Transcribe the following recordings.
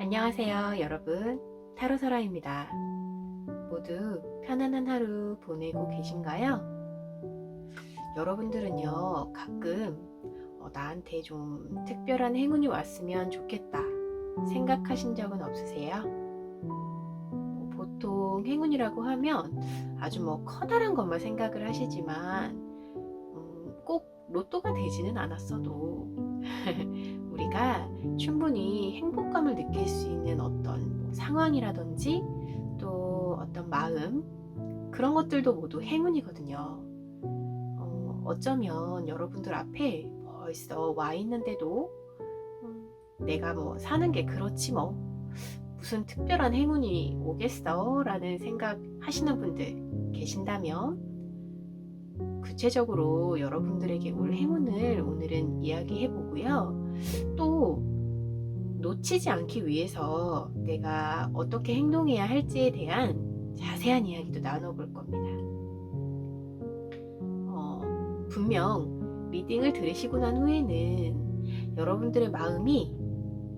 안녕하세요, 여러분. 타로설아입니다. 모두 편안한 하루 보내고 계신가요? 여러분들은요, 가끔 나한테 좀 특별한 행운이 왔으면 좋겠다 생각하신 적은 없으세요? 보통 행운이라고 하면 아주 커다란 것만 생각을 하시지만 꼭 로또가 되지는 않았어도 우리가 충분히 행복감을 느낄 수 있는 어떤 상황이라든지 또 어떤 마음, 그런 것들도 모두 행운이거든요. 어쩌면 여러분들 앞에 벌써 와 있는데도 내가 사는 게 그렇지 무슨 특별한 행운이 오겠어 라는 생각 하시는 분들 계신다면 구체적으로 여러분들에게 올 행운을 오늘은 이야기해 보고요. 또 놓치지 않기 위해서 내가 어떻게 행동해야 할지에 대한 자세한 이야기도 나눠볼 겁니다. 분명 리딩을 들으시고 난 후에는 여러분들의 마음이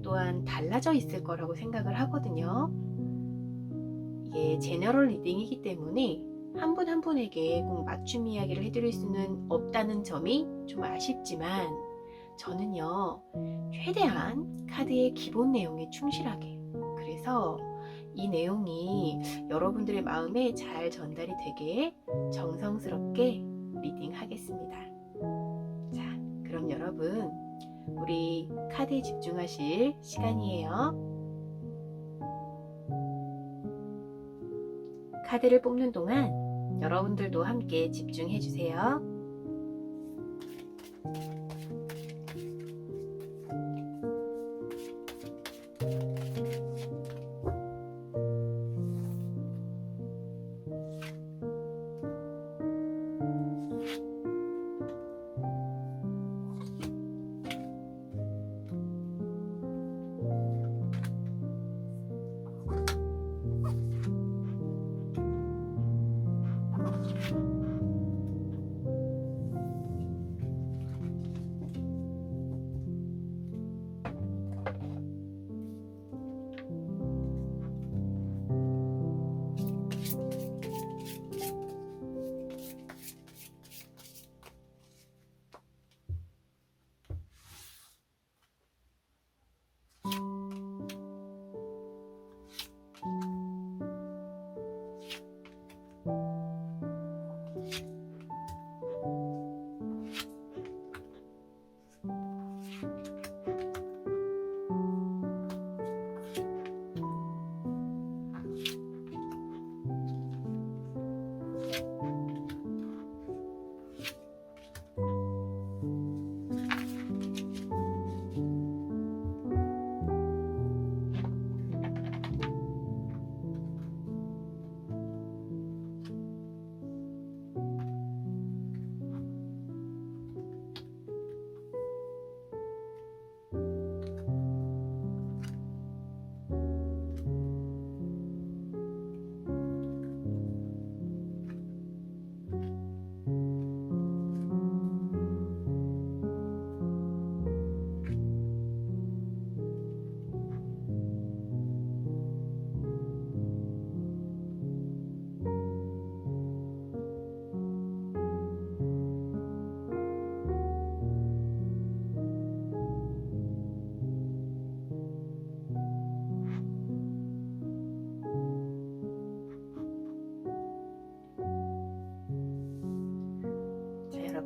또한 달라져 있을 거라고 생각을 하거든요. 이게 제너럴 리딩이기 때문에 한 분 한 분에게 꼭 맞춤 이야기를 해드릴 수는 없다는 점이 좀 아쉽지만 저는요, 최대한 카드의 기본 내용에 충실하게, 그래서 이 내용이 여러분들의 마음에 잘 전달이 되게 정성스럽게 리딩하겠습니다. 자, 그럼 여러분, 우리 카드에 집중하실 시간이에요. 카드를 뽑는 동안 여러분들도 함께 집중해 주세요.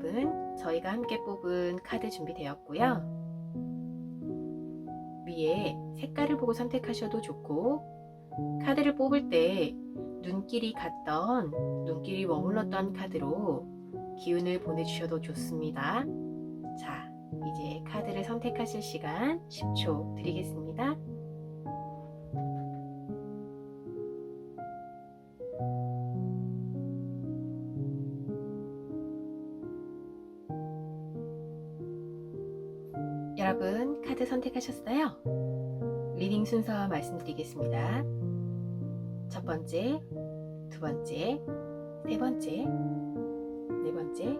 여러분, 저희가 함께 뽑은 카드 준비되었고요. 위에 색깔을 보고 선택하셔도 좋고, 카드를 뽑을 때 눈길이 머물렀던 카드로 기운을 보내주셔도 좋습니다. 자, 이제 카드를 선택하실 시간 10초 드리겠습니다. 여러분, 카드 선택하셨어요? 리딩 순서 말씀드리겠습니다. 첫 번째, 두 번째, 세 번째, 네 번째,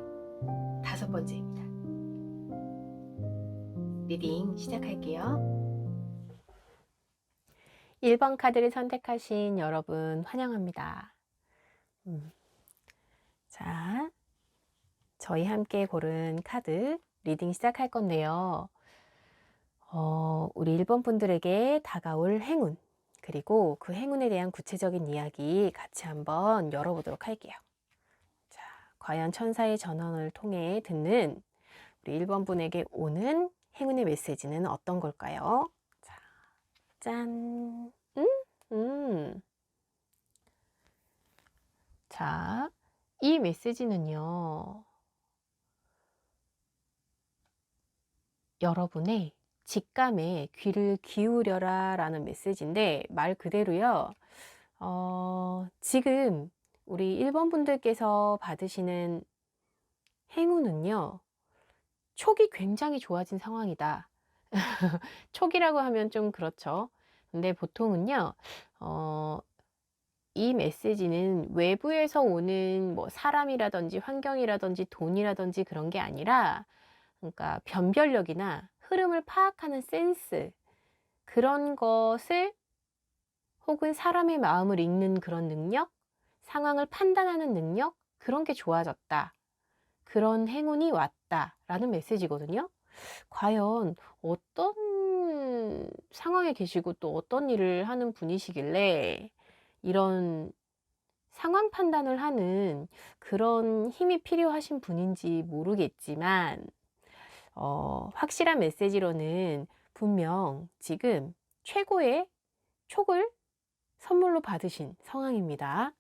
다섯 번째입니다. 리딩 시작할게요. 1번 카드를 선택하신 여러분 환영합니다. 자, 저희 함께 고른 카드 리딩 시작할 건데요. 우리 1번 분들에게 다가올 행운, 그리고 그 행운에 대한 구체적인 이야기 같이 한번 열어보도록 할게요. 자, 과연 천사의 전원을 통해 듣는 우리 1번 분에게 오는 행운의 메시지는 어떤 걸까요? 자, 짠! 자, 이 메시지는요, 여러분의 직감에 귀를 기울여라 라는 메시지인데, 말 그대로요, 지금 우리 1번 분들께서 받으시는 행운은요, 촉이 굉장히 좋아진 상황이다. 촉이라고 하면 좀 그렇죠. 근데 보통은요, 이 메시지는 외부에서 오는 뭐 사람이라든지 환경이라든지 돈이라든지 그런 게 아니라, 그러니까 변별력이나 흐름을 파악하는 센스, 그런 것을, 혹은 사람의 마음을 읽는 그런 능력, 상황을 판단하는 능력, 그런 게 좋아졌다. 그런 행운이 왔다. 라는 메시지거든요. 과연 어떤 상황에 계시고 또 어떤 일을 하는 분이시길래 이런 상황 판단을 하는 그런 힘이 필요하신 분인지 모르겠지만, 확실한 메시지로는 분명 지금 최고의 촉을 선물로 받으신 상황입니다.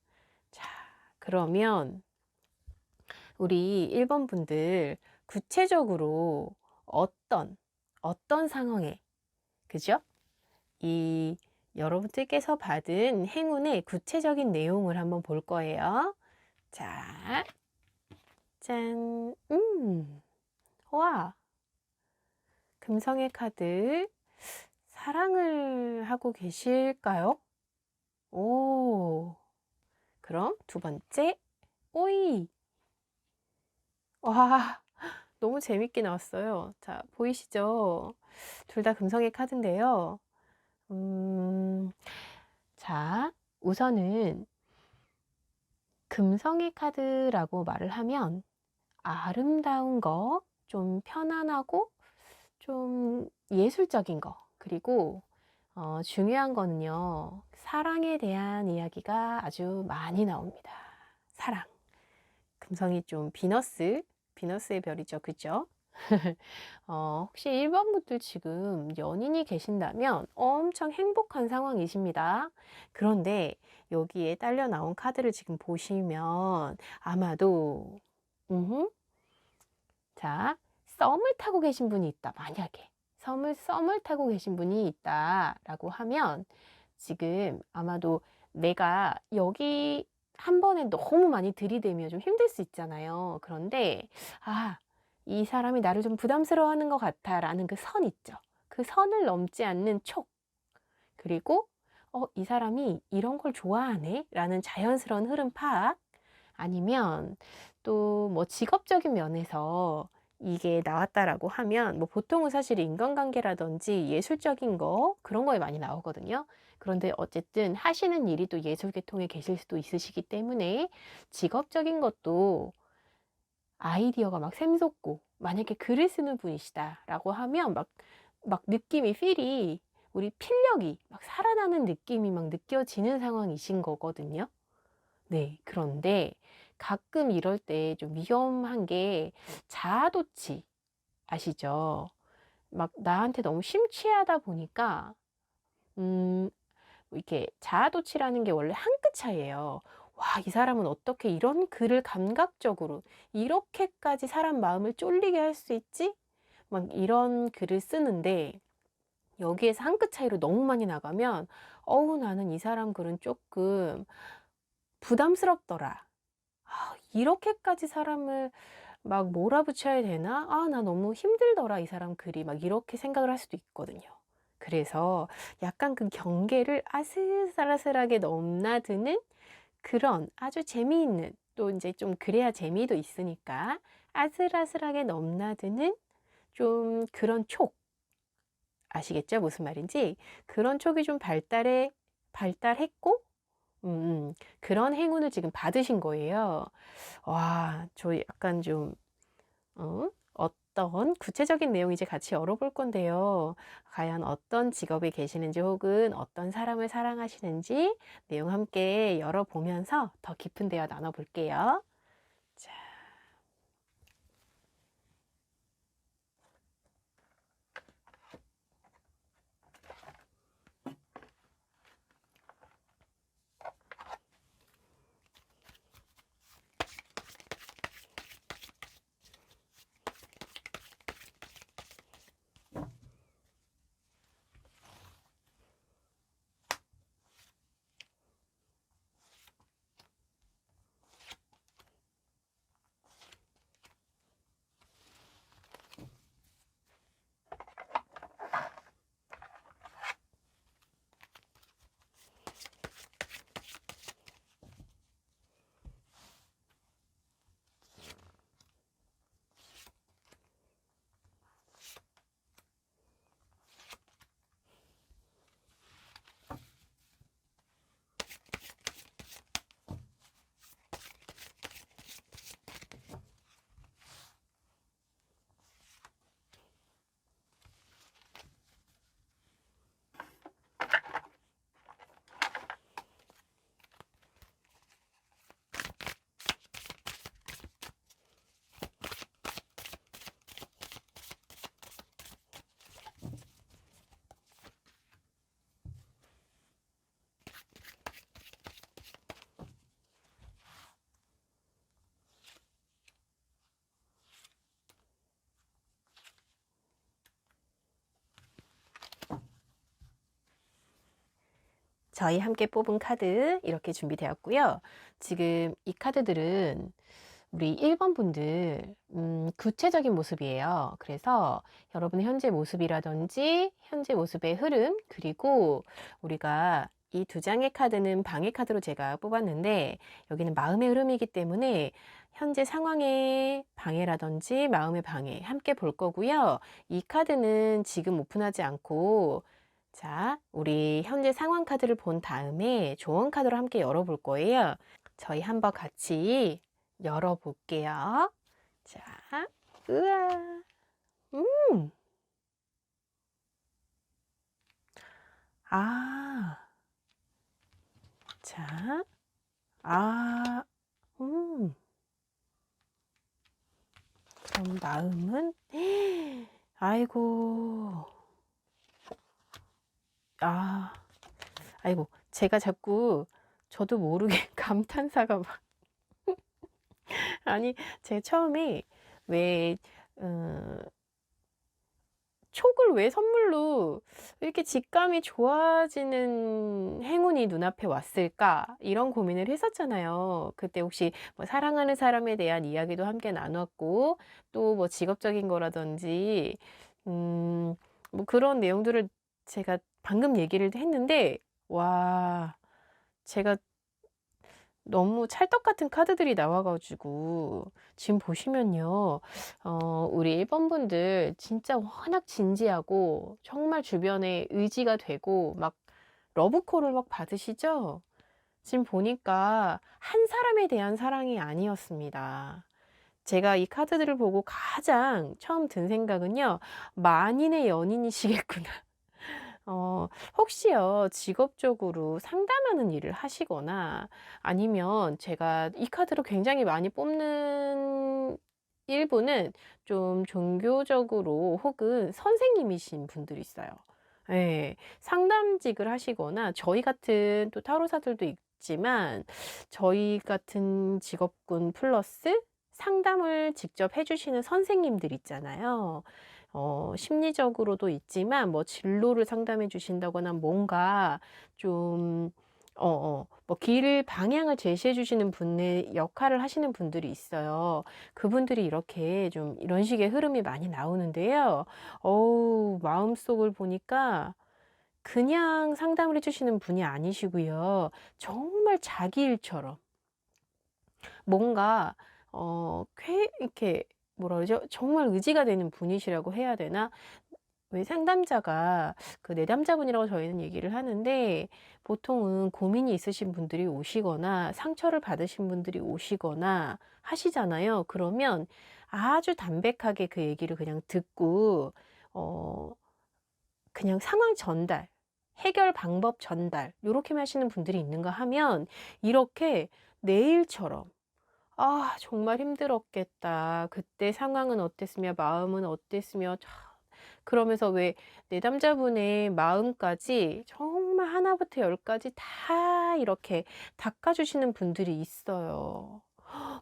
자, 그러면 우리 1번 분들 구체적으로 어떤 상황에, 그죠? 이 여러분들께서 받은 행운의 구체적인 내용을 한번 볼 거예요. 자, 짠, 와, 금성의 카드, 사랑을 하고 계실까요? 오, 그럼 두 번째, 오이. 와, 너무 재밌게 나왔어요. 자, 보이시죠? 둘 다 금성의 카드인데요. 자, 우선은 금성의 카드라고 말을 하면 아름다운 거, 좀 편안하고 좀 예술적인 거, 그리고 중요한 거는요, 사랑에 대한 이야기가 아주 많이 나옵니다. 사랑. 금성이 좀 비너스의 별이죠. 그죠? 혹시 1번 분들 지금 연인이 계신다면 엄청 행복한 상황이십니다. 그런데 여기에 딸려 나온 카드를 지금 보시면 아마도, 자, 썸을 타고 계신 분이 있다. 만약에 썸을 타고 계신 분이 있다라고 하면 지금 아마도 내가 여기 한 번에 너무 많이 들이대면 좀 힘들 수 있잖아요. 그런데 이 사람이 나를 좀 부담스러워하는 것 같아 라는 그 선 있죠. 그 선을 넘지 않는 촉, 그리고 이 사람이 이런 걸 좋아하네 라는 자연스러운 흐름 파악, 아니면 또 뭐 직업적인 면에서 이게 나왔다라고 하면 뭐 보통은 사실 인간관계라든지 예술적인 거, 그런 거에 많이 나오거든요. 그런데 어쨌든 하시는 일이 또 예술 계통에 계실 수도 있으시기 때문에 직업적인 것도 아이디어가 막 샘솟고, 만약에 글을 쓰는 분이시다라고 하면 막 느낌이, 필이, 우리 필력이 막 살아나는 느낌이 막 느껴지는 상황이신 거거든요. 네, 그런데 가끔 이럴 때 좀 위험한 게 자아도취 아시죠? 막 나한테 너무 심취하다 보니까 이렇게 자아도취라는 게 원래 한 끗 차이예요. 와, 이 사람은 어떻게 이런 글을 감각적으로 이렇게까지 사람 마음을 쫄리게 할 수 있지? 막 이런 글을 쓰는데, 여기에서 한 끗 차이로 너무 많이 나가면 나는 이 사람 글은 조금 부담스럽더라. 이렇게까지 사람을 막 몰아붙여야 되나? 나 너무 힘들더라, 이 사람 글이. 막 이렇게 생각을 할 수도 있거든요. 그래서 약간 그 경계를 아슬아슬하게 넘나드는 그런 아주 재미있는, 또 이제 좀 그래야 재미도 있으니까 아슬아슬하게 넘나드는 좀 그런 촉, 아시겠죠? 무슨 말인지? 그런 촉이 좀 발달했고, 그런 행운을 지금 받으신 거예요. 와, 저 약간 좀, 어떤 구체적인 내용 이제 같이 열어볼 건데요. 과연 어떤 직업에 계시는지 혹은 어떤 사람을 사랑하시는지 내용 함께 열어보면서 더 깊은 대화 나눠볼게요. 자, 저희 함께 뽑은 카드 이렇게 준비되었고요. 지금 이 카드들은 우리 1번 분들 구체적인 모습이에요. 그래서 여러분의 현재 모습이라든지 현재 모습의 흐름, 그리고 우리가 이 두 장의 카드는 방해 카드로 제가 뽑았는데 여기는 마음의 흐름이기 때문에 현재 상황의 방해라든지 마음의 방해 함께 볼 거고요. 이 카드는 지금 오픈하지 않고, 자, 우리 현재 상황 카드를 본 다음에 조언 카드로 함께 열어볼 거예요. 저희 한번 같이 열어볼게요. 자, 으아, 음, 아, 자, 아, 음, 그럼 마음은, 아이고, 아, 아이고, 제가 자꾸 저도 모르게 감탄사가 막, 아니, 제가 처음에 왜, 어, 촉을 왜 선물로 이렇게 직감이 좋아지는 행운이 눈앞에 왔을까? 이런 고민을 했었잖아요. 그때 혹시 뭐 사랑하는 사람에 대한 이야기도 함께 나눴고, 또 뭐 직업적인 거라든지, 뭐 그런 내용들을 제가 방금 얘기를 했는데, 와, 제가 너무 찰떡 같은 카드들이 나와가지고 지금 보시면요, 우리 1번 분들 진짜 워낙 진지하고 정말 주변에 의지가 되고 막 러브콜을 막 받으시죠? 지금 보니까 한 사람에 대한 사랑이 아니었습니다. 제가 이 카드들을 보고 가장 처음 든 생각은요, 만인의 연인이시겠구나. 혹시요, 직업적으로 상담하는 일을 하시거나 아니면 제가 이 카드로 굉장히 많이 뽑는 일부는 좀 종교적으로 혹은 선생님이신 분들이 있어요. 예, 상담직을 하시거나 저희 같은 또 타로사들도 있지만 저희 같은 직업군 플러스 상담을 직접 해주시는 선생님들 있잖아요. 심리적으로도 있지만 뭐 진로를 상담해 주신다거나 뭔가 좀 뭐 길을 방향을 제시해 주시는 분의 역할을 하시는 분들이 있어요. 그분들이 이렇게 좀 이런 식의 흐름이 많이 나오는데요. 어우, 마음속을 보니까 그냥 상담을 해 주시는 분이 아니시고요. 정말 자기 일처럼 뭔가 이렇게 뭐라 그러죠? 정말 의지가 되는 분이시라고 해야 되나? 왜 상담자가 그 내담자분이라고 저희는 얘기를 하는데, 보통은 고민이 있으신 분들이 오시거나 상처를 받으신 분들이 오시거나 하시잖아요. 그러면 아주 담백하게 그 얘기를 그냥 듣고 어 그냥 상황 전달, 해결 방법 전달 요렇게만 하시는 분들이 있는가 하면, 이렇게 내일처럼 "아 정말 힘들었겠다. 그때 상황은 어땠으며 마음은 어땠으며." 그러면서 왜 내담자분의 마음까지 정말 하나부터 열까지 다 이렇게 닦아주시는 분들이 있어요.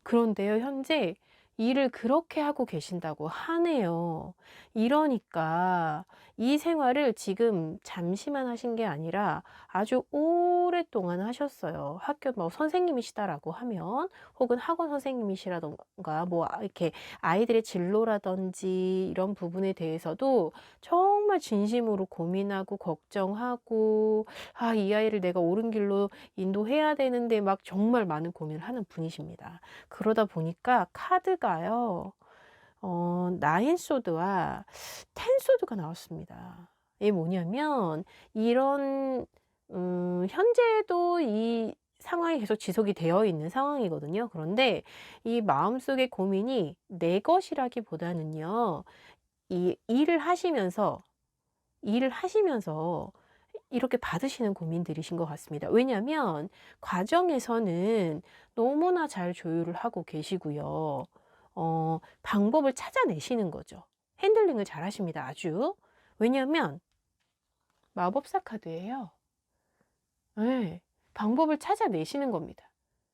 그런데요, 현재 일을 그렇게 하고 계신다고 하네요. 이러니까 이 생활을 지금 잠시만 하신 게 아니라 아주 오랫동안 하셨어요. 학교 뭐 선생님이시다라고 하면, 혹은 학원 선생님이시라던가 뭐 이렇게 아이들의 진로라든지 이런 부분에 대해서도 정말 진심으로 고민하고 걱정하고, 아, 이 아이를 내가 옳은 길로 인도해야 되는데 막 정말 많은 고민을 하는 분이십니다. 그러다 보니까 카드가요, 나인 소드와 텐 소드가 나왔습니다. 이게 뭐냐면, 이런, 현재도 이 상황이 계속 지속이 되어 있는 상황이거든요. 그런데 이 마음속의 고민이 내 것이라기보다는요, 이 일을 하시면서 이렇게 받으시는 고민들이신 것 같습니다. 왜냐하면 과정에서는 너무나 잘 조율을 하고 계시고요. 방법을 찾아내시는 거죠. 핸들링을 잘 하십니다, 아주. 왜냐하면 마법사 카드예요. 네, 방법을 찾아내시는 겁니다.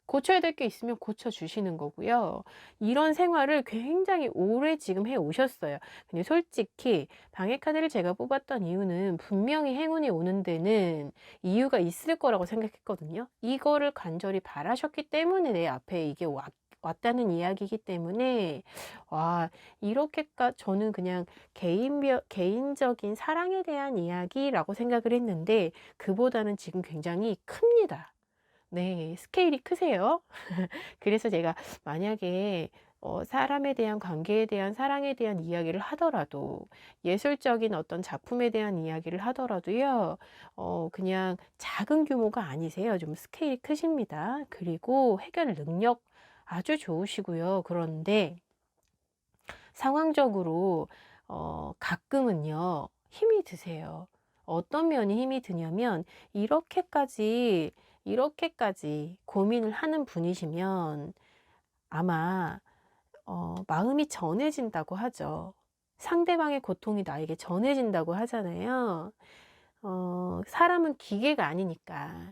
고쳐야 될 게 있으면 고쳐주시는 거고요. 이런 생활을 굉장히 오래 지금 해 오셨어요. 근데 솔직히 방해 카드를 제가 뽑았던 이유는 분명히 행운이 오는 데는 이유가 있을 거라고 생각했거든요. 이거를 간절히 바라셨기 때문에 내 앞에 이게 왔다는 이야기이기 때문에, 와, 이렇게까지 저는 그냥 개인적인 사랑에 대한 이야기라고 생각을 했는데, 그보다는 지금 굉장히 큽니다. 네. 스케일이 크세요. 그래서 제가 만약에 사람에 대한, 관계에 대한, 사랑에 대한 이야기를 하더라도, 예술적인 어떤 작품에 대한 이야기를 하더라도요, 그냥 작은 규모가 아니세요. 좀 스케일이 크십니다. 그리고 해결 능력 아주 좋으시고요. 그런데 상황적으로 가끔은요, 힘이 드세요. 어떤 면이 힘이 드냐면, 이렇게까지 고민을 하는 분이시면 아마 마음이 전해진다고 하죠. 상대방의 고통이 나에게 전해진다고 하잖아요. 사람은 기계가 아니니까.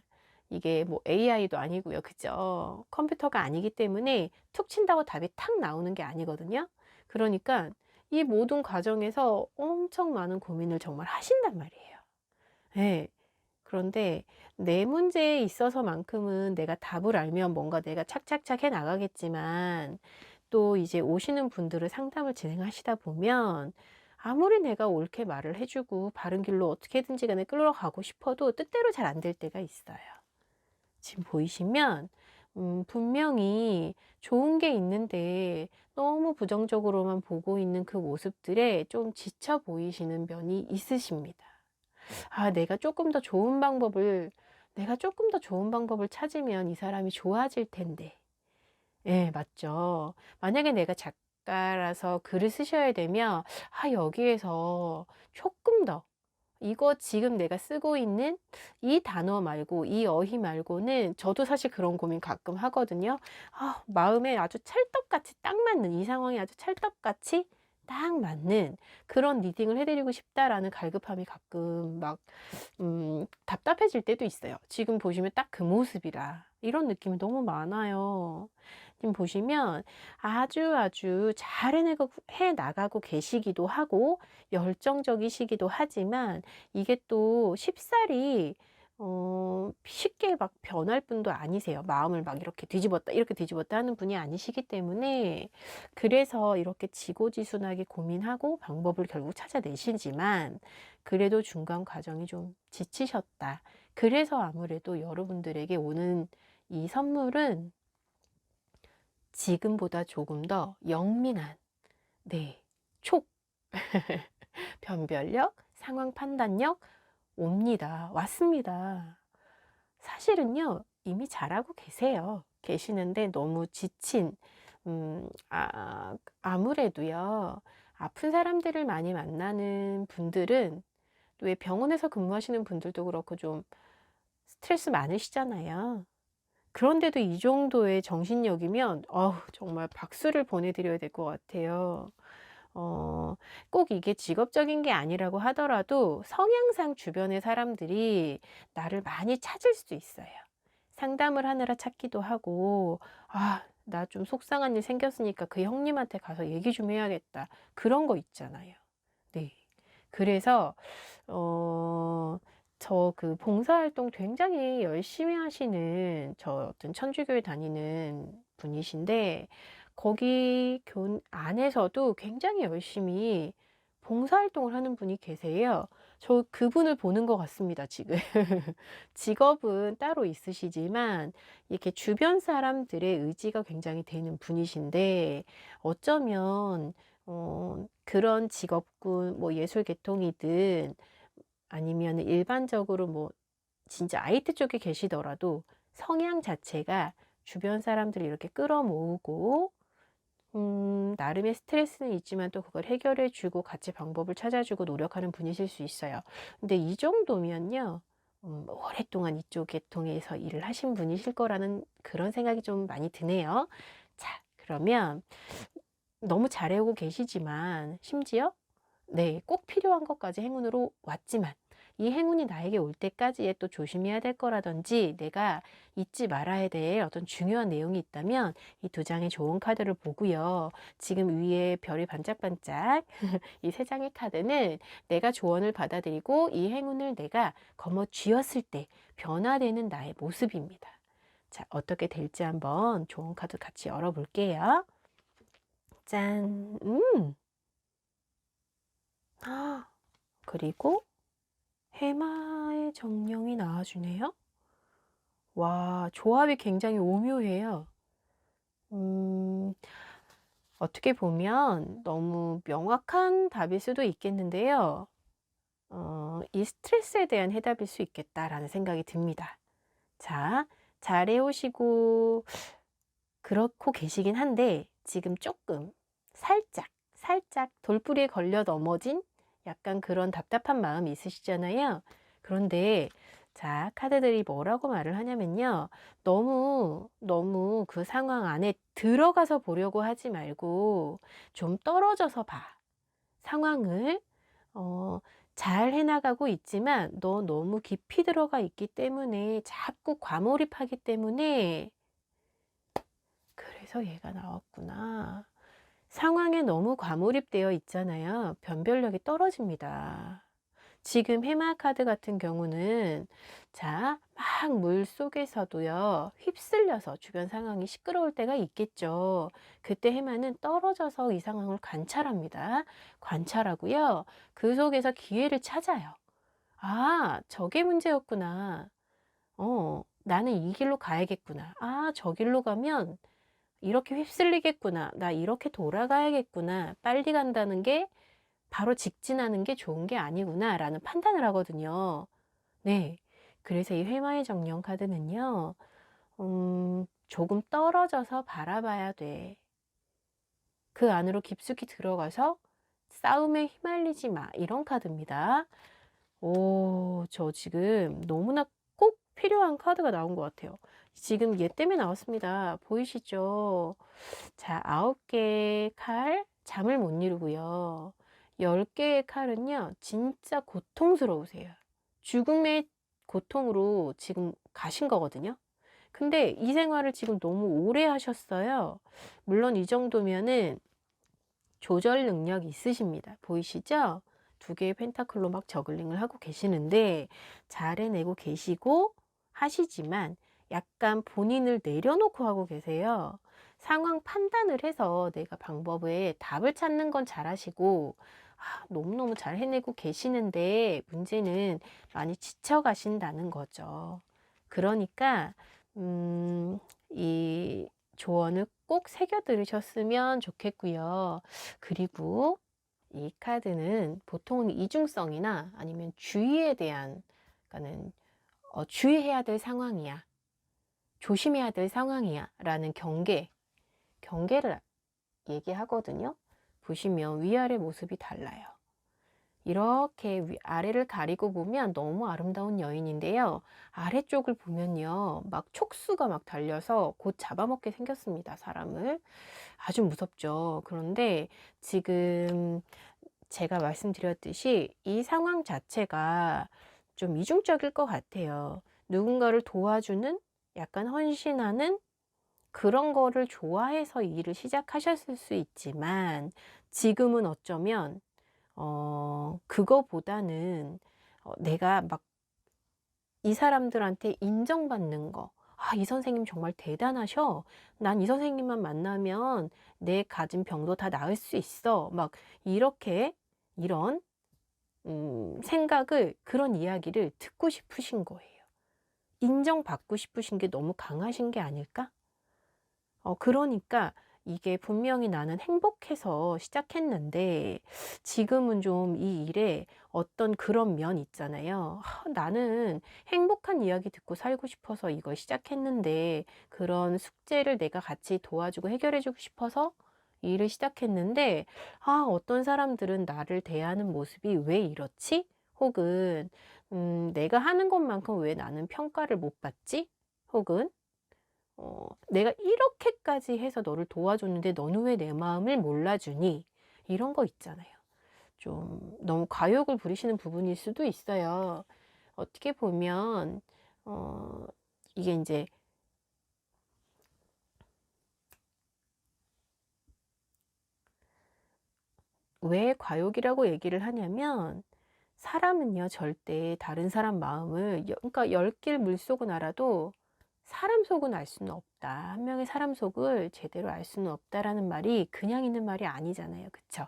이게 뭐 AI도 아니고요. 그죠? 컴퓨터가 아니기 때문에 툭 친다고 답이 탁 나오는 게 아니거든요. 그러니까 이 모든 과정에서 엄청 많은 고민을 정말 하신단 말이에요. 네. 그런데 내 문제에 있어서만큼은 내가 답을 알면 뭔가 내가 착착착 해 나가겠지만, 또 이제 오시는 분들을 상담을 진행하시다 보면 아무리 내가 옳게 말을 해주고 바른 길로 어떻게든지 간에 끌어가고 싶어도 뜻대로 잘 안 될 때가 있어요. 지금 보이시면 분명히 좋은 게 있는데 너무 부정적으로만 보고 있는 그 모습들에 좀 지쳐 보이시는 면이 있으십니다. 아, 내가 조금 더 좋은 방법을 찾으면 이 사람이 좋아질 텐데. 예, 맞죠. 만약에 내가 작가라서 글을 쓰셔야 되면, 아, 여기에서 조금 더, 이거 지금 내가 쓰고 있는 이 단어 말고, 이 어휘 말고는, 저도 사실 그런 고민 가끔 하거든요. 아, 마음에 아주 찰떡같이 딱 맞는, 이 상황에 아주 찰떡같이 딱 맞는 그런 리딩을 해드리고 싶다라는 갈급함이 가끔 막 답답해질 때도 있어요. 지금 보시면 딱 그 모습이라 이런 느낌이 너무 많아요. 지금 보시면 아주 잘 해 나가고 계시기도 하고 열정적이시기도 하지만, 이게 또 쉽사리 쉽게 막 변할 분도 아니세요. 마음을 막 이렇게 뒤집었다 하는 분이 아니시기 때문에, 그래서 이렇게 지고지순하게 고민하고 방법을 결국 찾아내시지만, 그래도 중간 과정이 좀 지치셨다. 그래서 아무래도 여러분들에게 오는 이 선물은 지금보다 조금 더 영민한, 네, 촉 변별력, 상황 판단력 옵니다. 왔습니다. 사실은요, 이미 잘하고 계시는데 너무 지친, 아무래도요, 아픈 사람들을 많이 만나는 분들은, 또 왜 병원에서 근무하시는 분들도 그렇고 좀 스트레스 많으시잖아요. 그런데도 이 정도의 정신력이면, 정말 박수를 보내드려야 될 것 같아요. 어, 꼭 이게 직업적인 게 아니라고 하더라도 성향상 주변의 사람들이 나를 많이 찾을 수 있어요. 상담을 하느라 찾기도 하고, 나 좀 속상한 일 생겼으니까 그 형님한테 가서 얘기 좀 해야겠다. 그런 거 있잖아요. 네. 그래서, 저 그 봉사활동 굉장히 열심히 하시는 저 어떤 천주교에 다니는 분이신데, 거기 교 안에서도 굉장히 열심히 봉사활동을 하는 분이 계세요. 저 그분을 보는 것 같습니다, 지금. 직업은 따로 있으시지만, 이렇게 주변 사람들의 의지가 굉장히 되는 분이신데, 어쩌면, 그런 직업군, 뭐 예술 계통이든, 아니면 일반적으로 뭐 진짜 IT 쪽에 계시더라도 성향 자체가 주변 사람들을 이렇게 끌어모으고 나름의 스트레스는 있지만 또 그걸 해결해 주고 같이 방법을 찾아주고 노력하는 분이실 수 있어요. 근데 이 정도면요, 오랫동안 이쪽 계통에서 일을 하신 분이실 거라는 그런 생각이 좀 많이 드네요. 자, 그러면 너무 잘해오고 계시지만 심지어 네, 꼭 필요한 것까지 행운으로 왔지만 이 행운이 나에게 올 때까지에 또 조심해야 될 거라든지 내가 잊지 말아야 될 어떤 중요한 내용이 있다면 이 두 장의 좋은 카드를 보고요. 지금 위에 별이 반짝반짝 이 세 장의 카드는 내가 조언을 받아들이고 이 행운을 내가 거머쥐었을 때 변화되는 나의 모습입니다. 자, 어떻게 될지 한번 좋은 카드 같이 열어볼게요. 짠! 그리고 해마의 정령이 나와주네요. 와, 조합이 굉장히 오묘해요. 어떻게 보면 너무 명확한 답일 수도 있겠는데요. 이 스트레스에 대한 해답일 수 있겠다라는 생각이 듭니다. 자, 잘해오시고 그렇고 계시긴 한데 지금 조금 살짝 돌부리에 걸려 넘어진 약간 그런 답답한 마음이 있으시잖아요. 그런데 자, 카드들이 뭐라고 말을 하냐면요. 너무 그 상황 안에 들어가서 보려고 하지 말고 좀 떨어져서 봐. 상황을 잘 해나가고 있지만 너 너무 깊이 들어가 있기 때문에 자꾸 과몰입하기 때문에 그래서 얘가 나왔구나. 상황에 너무 과몰입되어 있잖아요. 변별력이 떨어집니다. 지금 해마 카드 같은 경우는 자, 막 물 속에서도요. 휩쓸려서 주변 상황이 시끄러울 때가 있겠죠. 그때 해마는 떨어져서 이 상황을 관찰합니다. 관찰하고요. 그 속에서 기회를 찾아요. 저게 문제였구나. 나는 이 길로 가야겠구나. 저 길로 가면 이렇게 휩쓸리겠구나. 나 이렇게 돌아가야겠구나. 빨리 간다는 게 바로 직진하는 게 좋은 게 아니구나. 라는 판단을 하거든요. 네. 그래서 이 회마의 정령 카드는요, 조금 떨어져서 바라봐야 돼. 그 안으로 깊숙이 들어가서 싸움에 휘말리지 마. 이런 카드입니다. 저 지금 너무나 꼭 필요한 카드가 나온 것 같아요. 지금 얘 때문에 나왔습니다. 보이시죠? 자, 9개의 칼, 잠을 못 이루고요. 10개의 칼은요, 진짜 고통스러우세요. 죽음의 고통으로 지금 가신 거거든요. 근데 이 생활을 지금 너무 오래 하셨어요. 물론 이 정도면은 조절 능력이 있으십니다. 보이시죠? 2개의 펜타클로 막 저글링을 하고 계시는데 잘 해내고 계시고 하시지만 약간 본인을 내려놓고 하고 계세요. 상황 판단을 해서 내가 방법에 답을 찾는 건 잘하시고 너무너무 잘 해내고 계시는데 문제는 많이 지쳐 가신다는 거죠. 그러니까 이 조언을 꼭 새겨 들으셨으면 좋겠고요. 그리고 이 카드는 보통은 이중성이나 아니면 주의에 대한, 그러니까는 주의해야 될 상황이야, 조심해야 될 상황이야 라는 경계를 얘기하거든요. 보시면 위아래 모습이 달라요. 이렇게 아래를 가리고 보면 너무 아름다운 여인인데요. 아래쪽을 보면요, 막 촉수가 막 달려서 곧 잡아먹게 생겼습니다, 사람을. 아주 무섭죠. 그런데 지금 제가 말씀드렸듯이 이 상황 자체가 좀 이중적일 것 같아요. 누군가를 도와주는, 약간 헌신하는 그런 거를 좋아해서 이 일을 시작하셨을 수 있지만, 지금은 어쩌면 그거보다는 내가 막 이 사람들한테 인정받는 거. 아, 이 선생님 정말 대단하셔. 난 이 선생님만 만나면 내 가진 병도 다 나을 수 있어. 막 이렇게, 이런 생각을, 그런 이야기를 듣고 싶으신 거예요. 인정받고 싶으신 게 너무 강하신 게 아닐까? 그러니까 이게 분명히 나는 행복해서 시작했는데 지금은 좀 이 일에 어떤 그런 면 있잖아요. 나는 행복한 이야기 듣고 살고 싶어서 이걸 시작했는데, 그런 숙제를 내가 같이 도와주고 해결해주고 싶어서 이 일을 시작했는데, 어떤 사람들은 나를 대하는 모습이 왜 이렇지? 혹은 내가 하는 것만큼 왜 나는 평가를 못 받지? 혹은 내가 이렇게까지 해서 너를 도와줬는데 너는 왜 내 마음을 몰라주니? 이런 거 있잖아요. 좀 너무 과욕을 부리시는 부분일 수도 있어요. 어떻게 보면 이게 이제 왜 과욕이라고 얘기를 하냐면, 사람은요 절대 다른 사람 마음을, 그러니까 10길 물속은 알아도 사람 속은 알 수는 없다. 한 명의 사람 속을 제대로 알 수는 없다라는 말이 그냥 있는 말이 아니잖아요. 그쵸?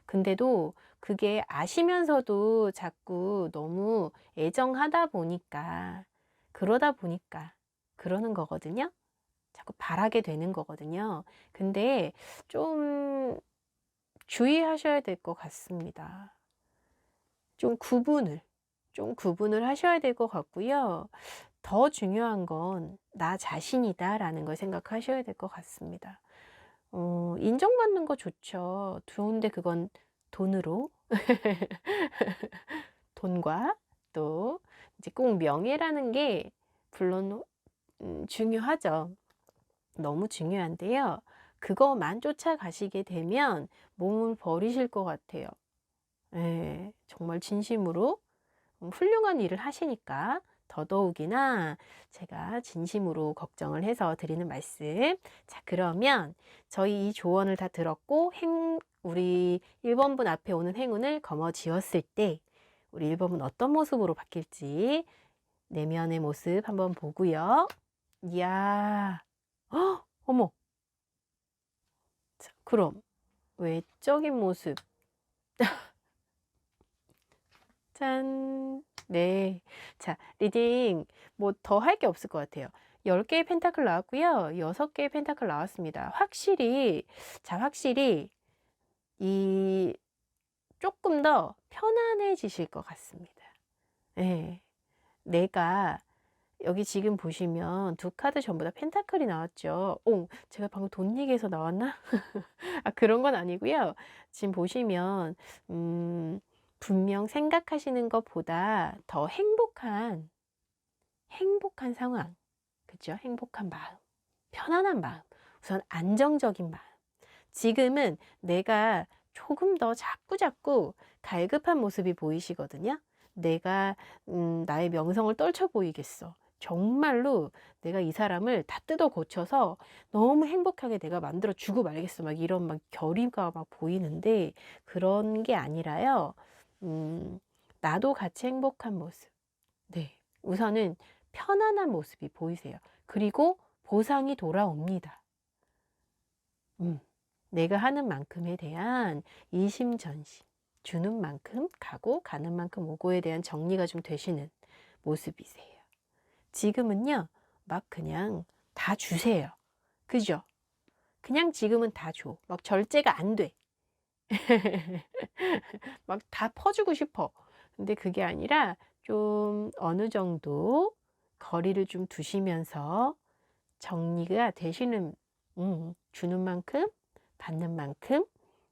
근데도 그게 아시면서도 자꾸 너무 애정하다 보니까, 그러다 보니까 그러는 거거든요. 자꾸 바라게 되는 거거든요. 근데 좀 주의하셔야 될 것 같습니다. 좀 구분을 하셔야 될 것 같고요. 더 중요한 건 나 자신이다 라는 걸 생각하셔야 될 것 같습니다. 인정받는 거 좋죠. 좋은데 그건 돈으로, 돈과 또 이제 꼭 명예라는 게 물론 중요하죠. 너무 중요한데요. 그거만 쫓아가시게 되면 몸을 버리실 것 같아요. 예, 정말 진심으로 훌륭한 일을 하시니까 더더욱이나 제가 진심으로 걱정을 해서 드리는 말씀. 자, 그러면 저희 이 조언을 다 들었고 우리 1번분 앞에 오는 행운을 거머쥐었을 때 우리 1번분 어떤 모습으로 바뀔지 내면의 모습 한번 보고요. 이야, 어머. 자, 그럼 외적인 모습. 짠. 네. 자, 리딩 뭐 더 할 게 없을 것 같아요. 10개의 펜타클 나왔고요. 6개의 펜타클 나왔습니다. 확실히 이 조금 더 편안해지실 것 같습니다. 네. 내가 여기 지금 보시면 두 카드 전부 다 펜타클이 나왔죠. 제가 방금 돈 얘기해서 나왔나? 그런 건 아니고요. 지금 보시면 분명 생각하시는 것보다 더 행복한 상황, 그죠? 행복한 마음, 편안한 마음, 우선 안정적인 마음. 지금은 내가 조금 더 자꾸 갈급한 모습이 보이시거든요. 내가 나의 명성을 떨쳐 보이겠어. 정말로 내가 이 사람을 다 뜯어 고쳐서 너무 행복하게 내가 만들어 주고 말겠어. 막 이런 막 결의가 막 보이는데, 그런 게 아니라요. 나도 같이 행복한 모습. 네. 우선은 편안한 모습이 보이세요. 그리고 보상이 돌아옵니다. 내가 하는 만큼에 대한 이심전심, 주는 만큼 가고 가는 만큼 오고에 대한 정리가 좀 되시는 모습이세요. 지금은요, 막 그냥 다 주세요. 그죠? 그냥 지금은 다 줘. 막 절제가 안 돼. 막 다 퍼주고 싶어. 근데 그게 아니라 좀 어느 정도 거리를 좀 두시면서 정리가 되시는, 주는 만큼 받는 만큼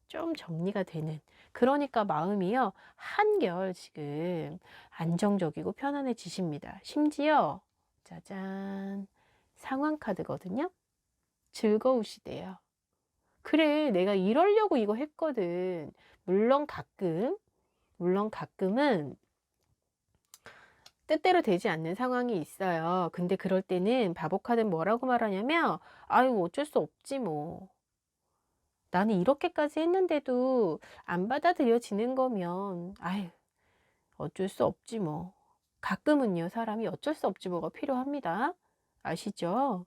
좀 정리가 되는, 그러니까 마음이요 한결 지금 안정적이고 편안해지십니다. 심지어 짜잔, 상황 카드거든요. 즐거우시대요. 그래, 내가 이러려고 이거 했거든. 물론 가끔, 물론 가끔은 뜻대로 되지 않는 상황이 있어요. 근데 그럴 때는 바보 카드는 뭐라고 말하냐면, 아유, 어쩔 수 없지 뭐. 나는 이렇게까지 했는데도 안 받아들여지는 거면, 아유, 어쩔 수 없지 뭐. 가끔은요, 사람이 어쩔 수 없지 뭐가 필요합니다. 아시죠?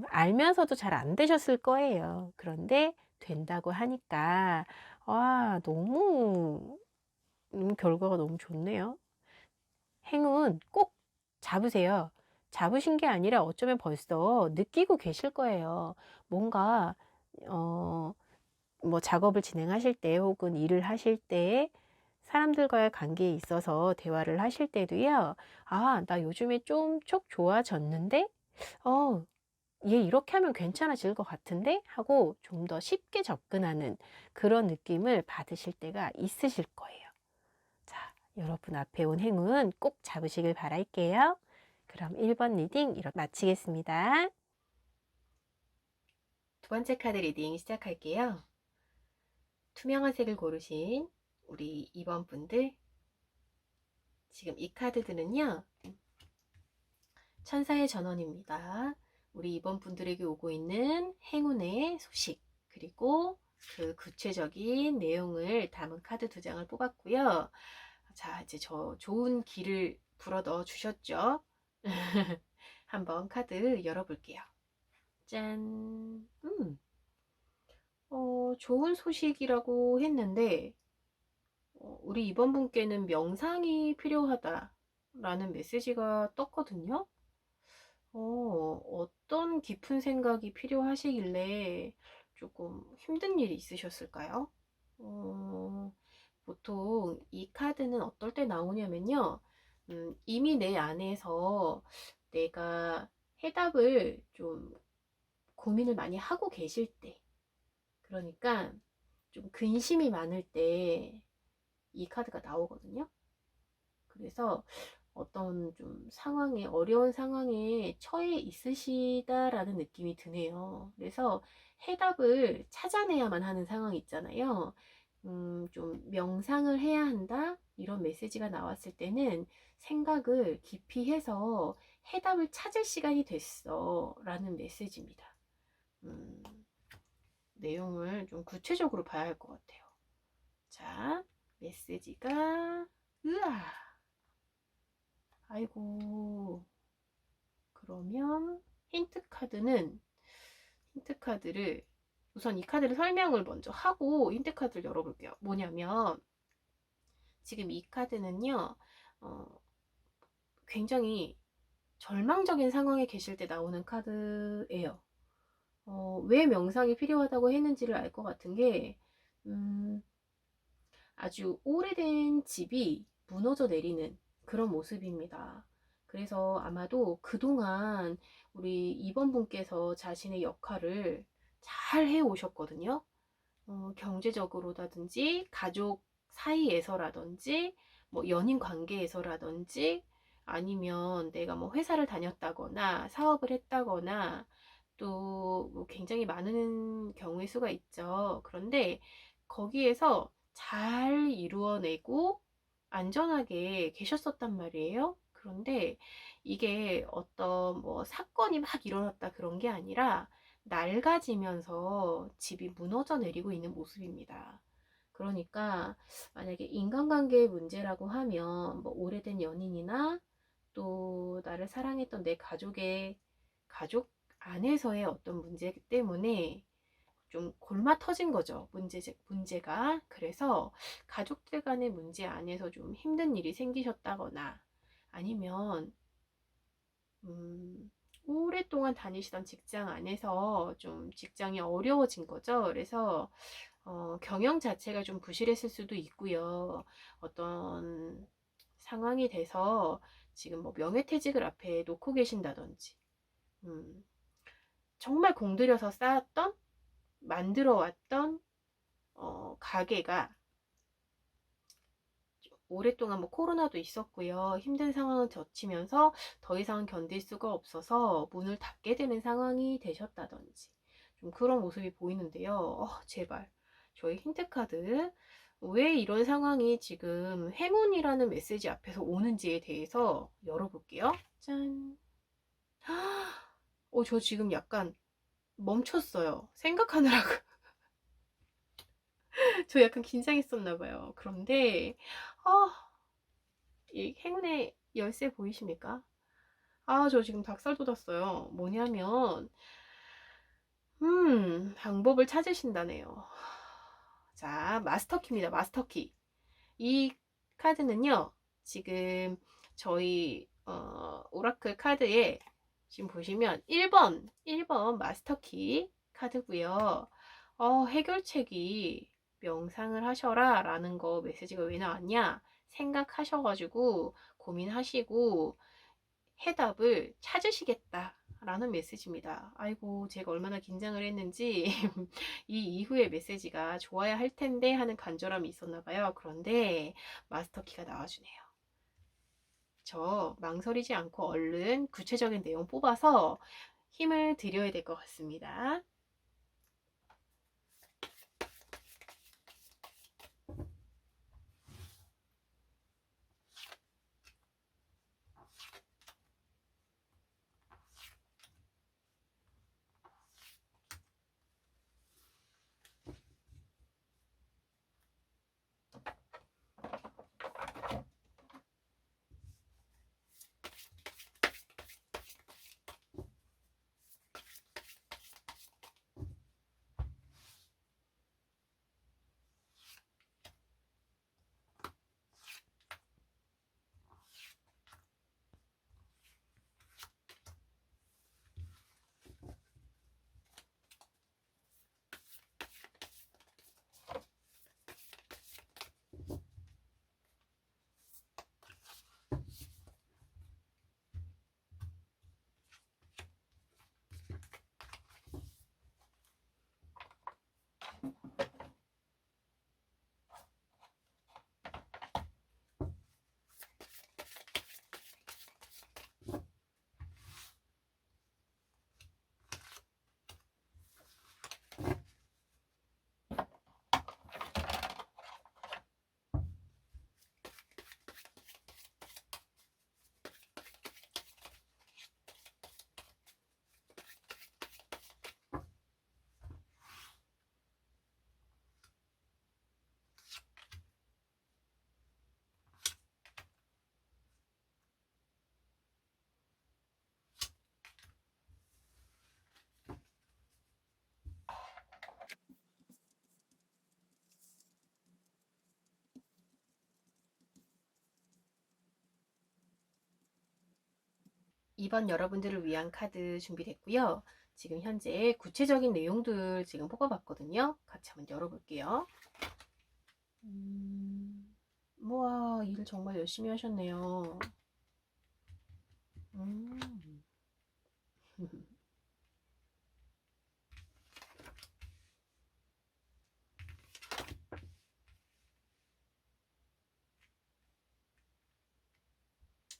알면서도 잘 안 되셨을 거예요. 그런데 된다고 하니까, 와, 너무, 결과가 너무 좋네요. 행운 꼭 잡으세요. 잡으신 게 아니라 어쩌면 벌써 느끼고 계실 거예요. 뭔가, 어, 뭐 작업을 진행하실 때 혹은 일을 하실 때 사람들과의 관계에 있어서 대화를 하실 때도요. 아, 나 요즘에 좀 촉 좋아졌는데? 어, 얘 이렇게 하면 괜찮아질 것 같은데? 하고 좀 더 쉽게 접근하는 그런 느낌을 받으실 때가 있으실 거예요. 자, 여러분 앞에 온 행운 꼭 잡으시길 바랄게요. 그럼 1번 리딩 이렇게 마치겠습니다. 두 번째 카드 리딩 시작할게요. 투명한 색을 고르신 우리 2번 분들, 지금 이 카드들은요, 천사의 전원입니다. 우리 2번 분들에게 오고 있는 행운의 소식, 그리고 그 구체적인 내용을 담은 카드 2장을 뽑았고요. 자, 이제 저 좋은 기를 불어 넣어 주셨죠? 한번 카드 열어볼게요. 짠! 좋은 소식이라고 했는데, 우리 이번 분께는 명상이 필요하다라는 메시지가 떴거든요. 어떤 깊은 생각이 필요하시길래 조금 힘든 일이 있으셨을까요? 어, 보통 이 카드는 어떨 때 나오냐면요. 이미 내 안에서 내가 해답을 좀 고민을 많이 하고 계실 때, 그러니까 좀 근심이 많을 때 이 카드가 나오거든요. 그래서 어떤 좀 상황에, 어려운 상황에 처해 있으시다라는 느낌이 드네요. 그래서 해답을 찾아내야만 하는 상황이 있잖아요. 좀 명상을 해야 한다? 이런 메시지가 나왔을 때는 생각을 깊이 해서 해답을 찾을 시간이 됐어. 라는 메시지입니다. 음, 내용을 좀 구체적으로 봐야 할 것 같아요. 자, 메시지가, 으아! 아이고, 그러면 힌트 카드를 우선 이 카드를 설명을 먼저 하고 힌트 카드를 열어볼게요. 뭐냐면 지금 이 카드는요, 어, 굉장히 절망적인 상황에 계실 때 나오는 카드예요. 왜 명상이 필요하다고 했는지를 알 것 같은 게, 음, 아주 오래된 집이 무너져 내리는 그런 모습입니다. 그래서 아마도 그동안 우리 2번 분께서 자신의 역할을 잘 해 오셨거든요. 경제적으로라든지 가족 사이에서라든지 뭐 연인 관계에서라든지 아니면 내가 뭐 회사를 다녔다거나 사업을 했다거나 또뭐 굉장히 많은 경우의 수가 있죠. 그런데 거기에서 잘 이루어내고 안전하게 계셨었단 말이에요. 그런데 이게 어떤 뭐 사건이 막 일어났다 그런 게 아니라 낡아지면서 집이 무너져 내리고 있는 모습입니다. 그러니까 만약에 인간관계의 문제라고 하면 뭐 오래된 연인이나 또 나를 사랑했던 내 가족 안에서의 어떤 문제 때문에 좀 골마 터진 거죠. 문제가. 그래서 가족들 간의 문제 안에서 좀 힘든 일이 생기셨다거나 아니면 오랫동안 다니시던 직장 안에서 좀 직장이 어려워진 거죠. 그래서 경영 자체가 좀 부실했을 수도 있고요. 어떤 상황이 돼서 지금 뭐 명예퇴직을 앞에 놓고 계신다든지, 음, 정말 공들여서 쌓았던, 만들어 왔던, 가게가 오랫동안 뭐 코로나도 있었고요. 힘든 상황을 거치면서 더 이상 견딜 수가 없어서 문을 닫게 되는 상황이 되셨다든지 좀 그런 모습이 보이는데요. 제발 저희 힌트카드 왜 이런 상황이 지금 행운이라는 메시지 앞에서 오는지에 대해서 열어볼게요. 짠. 저 지금 약간 멈췄어요. 생각하느라고. 저 약간 긴장했었나 봐요. 그런데 이 행운의 열쇠 보이십니까? 저 지금 닭살 돋았어요. 뭐냐면, 방법을 찾으신다네요. 자, 마스터키입니다. 마스터키. 이 카드는요, 지금 저희, 오라클 카드에 지금 보시면 1번 마스터키 카드고요. 해결책이 명상을 하셔라 라는 거 메시지가 왜 나왔냐? 생각하셔가지고 고민하시고 해답을 찾으시겠다 라는 메시지입니다. 아이고 제가 얼마나 긴장을 했는지 이 이후의 메시지가 좋아야 할 텐데 하는 간절함이 있었나 봐요. 그런데 마스터키가 나와주네요. 저 망설이지 않고 얼른 구체적인 내용 뽑아서 힘을 드려야 될 것 같습니다. 이번 여러분들을 위한 카드 준비됐고요. 지금 현재 구체적인 내용들 지금 뽑아봤거든요. 같이 한번 열어볼게요. 우와, 일을 정말 열심히 하셨네요. 음.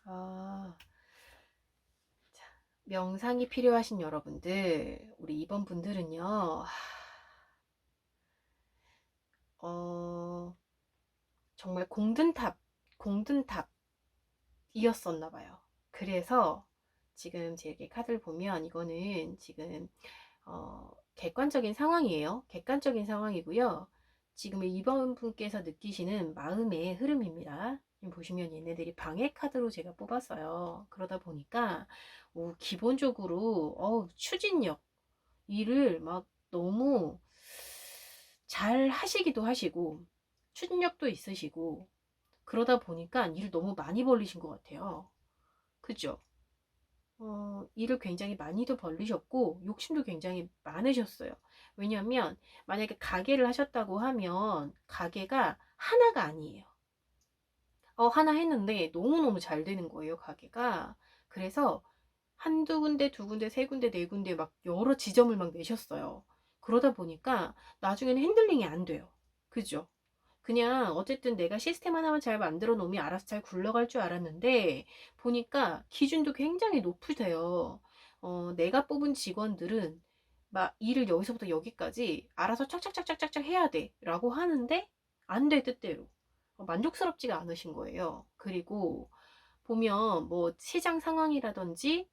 아, 자, 명상이 필요하신 여러분들, 우리 이번 분들은요, 정말 공든탑이었었나 봐요. 그래서 지금 제 이렇게 카드를 보면 이거는 지금 객관적인 상황이에요. 객관적인 상황이고요. 지금 이번 분께서 느끼시는 마음의 흐름입니다. 지금 보시면 얘네들이 방해 카드로 제가 뽑았어요. 그러다 보니까 기본적으로 추진력 일을 막 너무 잘 하시기도 하시고 추진력도 있으시고 그러다 보니까 일을 너무 많이 벌리신 것 같아요. 그죠? 일을 굉장히 많이도 벌리셨고 욕심도 굉장히 많으셨어요. 왜냐면 만약에 가게를 하셨다고 하면 가게가 하나가 아니에요. 하나 했는데 너무너무 잘 되는 거예요, 가게가. 그래서 한두 군데, 두 군데, 세 군데, 네 군데 막 여러 지점을 막 내셨어요. 그러다 보니까 나중에는 핸들링이 안 돼요. 그죠? 그냥 어쨌든 내가 시스템 하나만 잘 만들어 놓으면 알아서 잘 굴러갈 줄 알았는데 보니까 기준도 굉장히 높으세요. 내가 뽑은 직원들은 막 일을 여기서부터 여기까지 알아서 착착착착착착 해야 돼 라고 하는데 안 돼, 뜻대로. 만족스럽지가 않으신 거예요. 그리고 보면 뭐 시장 상황이라든지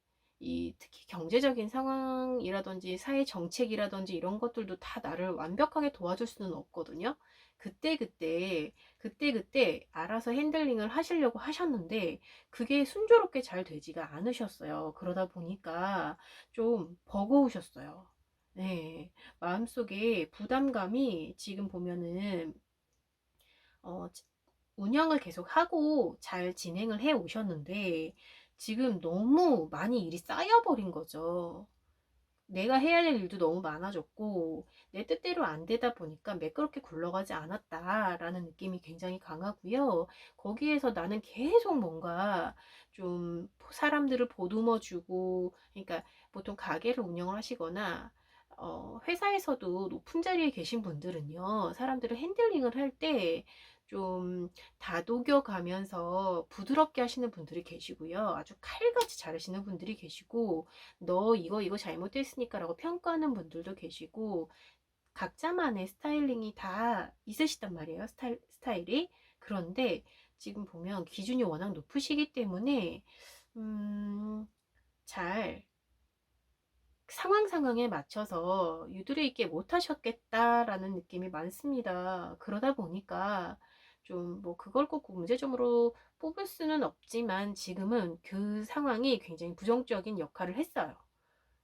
특히 경제적인 상황이라든지 사회 정책이라든지 이런 것들도 다 나를 완벽하게 도와줄 수는 없거든요. 그때 알아서 핸들링을 하시려고 하셨는데 그게 순조롭게 잘 되지가 않으셨어요. 그러다 보니까 좀 버거우셨어요. 네, 마음속에 부담감이 지금 보면은 어, 운영을 계속 하고 잘 진행을 해 오셨는데 지금 너무 많이 일이 쌓여버린 거죠. 내가 해야 될 일도 너무 많아졌고 내 뜻대로 안 되다 보니까 매끄럽게 굴러가지 않았다라는 느낌이 굉장히 강하고요. 거기에서 나는 계속 뭔가 좀 사람들을 보듬어 주고, 그러니까 보통 가게를 운영을 하시거나 회사에서도 높은 자리에 계신 분들은요, 사람들을 핸들링을 할 때 좀 다독여 가면서 부드럽게 하시는 분들이 계시고요. 아주 칼같이 잘하시는 분들이 계시고, 너 이거 잘못했으니까 라고 평가하는 분들도 계시고, 각자만의 스타일링이 다 있으시단 말이에요. 스타일이. 그런데 지금 보면 기준이 워낙 높으시기 때문에, 잘 상황에 맞춰서 유두리 있게 못하셨겠다라는 느낌이 많습니다. 그러다 보니까 좀 뭐 그걸 꼭 문제점으로 뽑을 수는 없지만 지금은 그 상황이 굉장히 부정적인 역할을 했어요.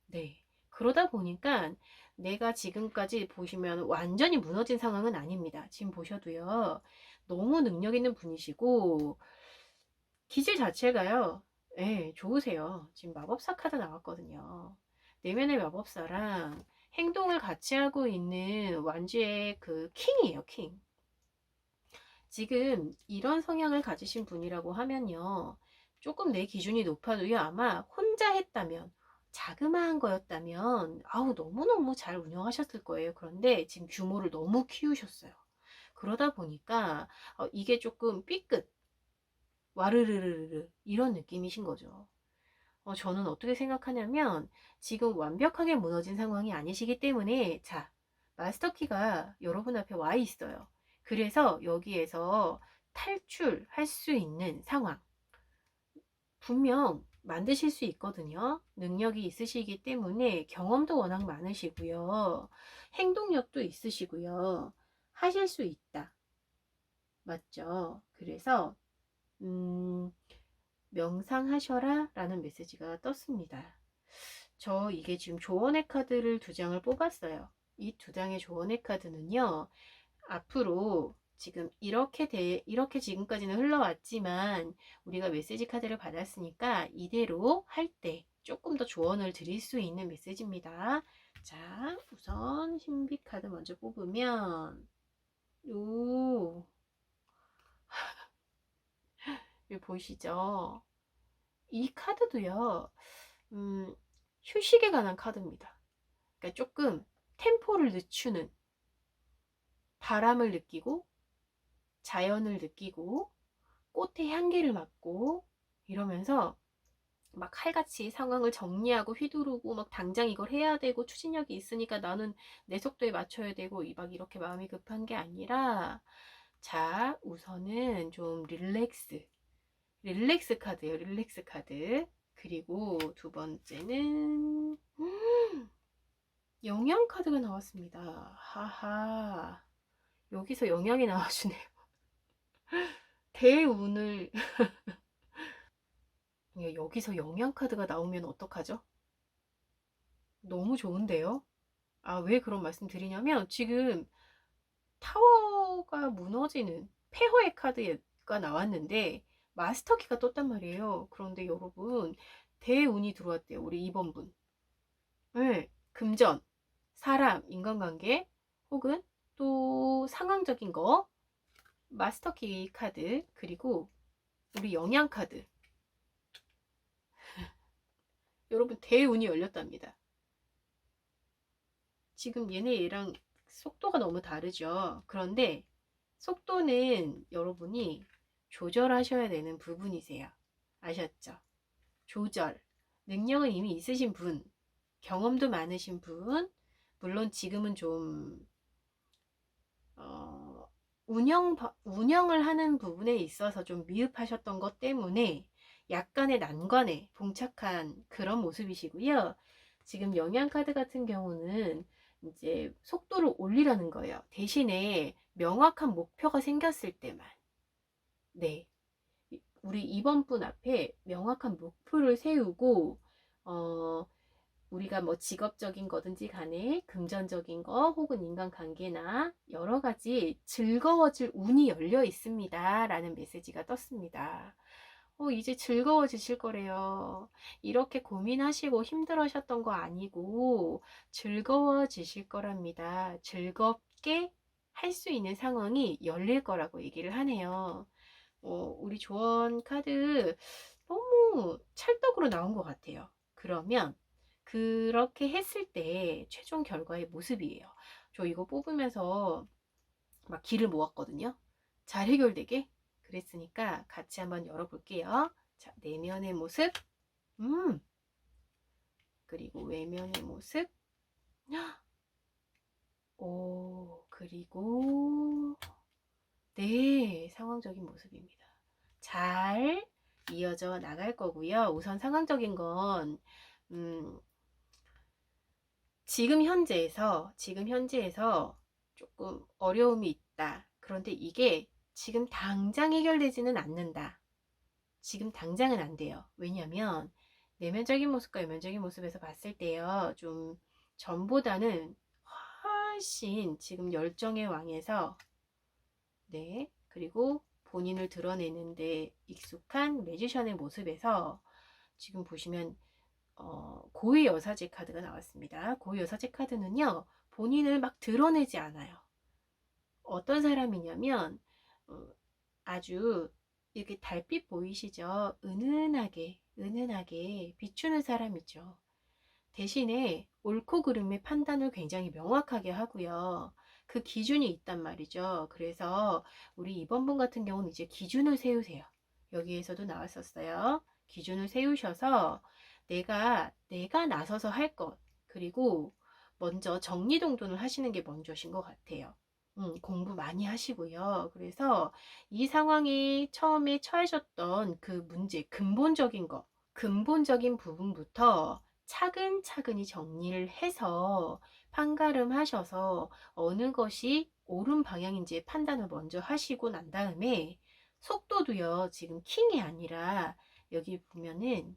네. 그러다 보니까 내가 지금까지 보시면 완전히 무너진 상황은 아닙니다. 지금 보셔도요. 너무 능력 있는 분이시고 기질 자체가요. 예, 좋으세요. 지금 마법사 카드 나왔거든요. 내면의 마법사랑 행동을 같이 하고 있는 완주의 그 킹이에요, 킹. 지금 이런 성향을 가지신 분이라고 하면요. 조금 내 기준이 높아도요. 아마 혼자 했다면, 자그마한 거였다면, 아우, 너무너무 잘 운영하셨을 거예요. 그런데 지금 규모를 너무 키우셨어요. 그러다 보니까 이게 조금 삐끗, 와르르르르 이런 느낌이신 거죠. 저는 어떻게 생각하냐면 지금 완벽하게 무너진 상황이 아니시기 때문에 자, 마스터키가 여러분 앞에 와 있어요. 그래서 여기에서 탈출할 수 있는 상황 분명 만드실 수 있거든요. 능력이 있으시기 때문에 경험도 워낙 많으시고요. 행동력도 있으시고요. 하실 수 있다. 맞죠? 그래서 음, 명상하셔라 라는 메시지가 떴습니다. 저 이게 지금 조언의 카드를 두 장을 뽑았어요. 이 두 장의 조언의 카드는요, 앞으로 지금 이렇게 지금까지는 흘러왔지만, 우리가 메시지 카드를 받았으니까 이대로 할 때 조금 더 조언을 드릴 수 있는 메시지입니다. 자, 우선 신비 카드 먼저 뽑으면, 오, 여기 보이시죠? 이 카드도요, 휴식에 관한 카드입니다. 그러니까 조금 템포를 늦추는, 바람을 느끼고 자연을 느끼고 꽃의 향기를 맡고 이러면서 막 칼같이 상황을 정리하고 휘두르고 막 당장 이걸 해야 되고 추진력이 있으니까 나는 내 속도에 맞춰야 되고 막 이렇게 마음이 급한 게 아니라, 자, 우선은 좀 릴렉스 카드예요. 릴렉스 카드. 그리고 두 번째는 영양 카드가 나왔습니다. 하하. 여기서 영양이 나와주네요. 대운을 여기서 영양 카드가 나오면 어떡하죠? 너무 좋은데요? 아, 왜 그런 말씀 드리냐면 지금 타워가 무너지는 폐허의 카드가 나왔는데 마스터키가 떴단 말이에요. 그런데 여러분, 대운이 들어왔대요. 우리 2번 분. 네, 금전, 사람, 인간관계, 혹은 또 상황적인 거, 마스터키 카드, 그리고 우리 영양 카드. 여러분 대운이 열렸답니다. 지금 얘랑 속도가 너무 다르죠. 그런데 속도는 여러분이 조절하셔야 되는 부분이세요. 아셨죠? 조절. 능력은 이미 있으신 분, 경험도 많으신 분, 물론 지금은 좀 운영을 하는 부분에 있어서 좀 미흡하셨던 것 때문에 약간의 난관에 봉착한 그런 모습이시고요. 지금 영양카드 같은 경우는 이제 속도를 올리라는 거예요. 대신에 명확한 목표가 생겼을 때만. 네. 우리 2번 분 앞에 명확한 목표를 세우고, 우리가 뭐 직업적인 거든지 간에 금전적인 거 혹은 인간관계나 여러 가지 즐거워질 운이 열려 있습니다. 라는 메시지가 떴습니다. 이제 즐거워지실 거래요. 이렇게 고민하시고 힘들으셨던 거 아니고 즐거워지실 거랍니다. 즐겁게 할 수 있는 상황이 열릴 거라고 얘기를 하네요. 우리 조언 카드 너무 찰떡으로 나온 것 같아요. 그러면 그렇게 했을 때 최종 결과의 모습이에요. 저 이거 뽑으면서 막 기를 모았거든요. 잘 해결되게. 그랬으니까 같이 한번 열어볼게요. 자, 내면의 모습, 그리고 외면의 모습, 그리고 네, 상황적인 모습입니다. 잘 이어져 나갈 거고요. 우선 상황적인 건 지금 현재에서 조금 어려움이 있다. 그런데 이게 지금 당장 해결되지는 않는다. 지금 당장은 안 돼요. 왜냐하면 내면적인 모습과 외면적인 모습에서 봤을 때요. 좀 전보다는 훨씬 지금 열정의 왕에서 네, 그리고 본인을 드러내는데 익숙한 매지션의 모습에서 지금 보시면 고위 여사제 카드가 나왔습니다. 고위 여사제 카드는요, 본인을 막 드러내지 않아요. 어떤 사람이냐면 아주 이렇게 달빛 보이시죠? 은은하게 비추는 사람이죠. 대신에 옳고 그름의 판단을 굉장히 명확하게 하고요. 그 기준이 있단 말이죠. 그래서 우리 2번 분 같은 경우는 이제 기준을 세우세요. 여기에서도 나왔었어요. 기준을 세우셔서 내가 나서서 할 것, 그리고 먼저 정리정돈을 하시는 게 먼저신 것 같아요. 공부 많이 하시고요. 그래서 이 상황이 처음에 처해졌던 그 문제, 근본적인 부분부터 차근차근히 정리를 해서 판가름하셔서 어느 것이 옳은 방향인지 판단을 먼저 하시고 난 다음에 속도도요, 지금 킹이 아니라 여기 보면은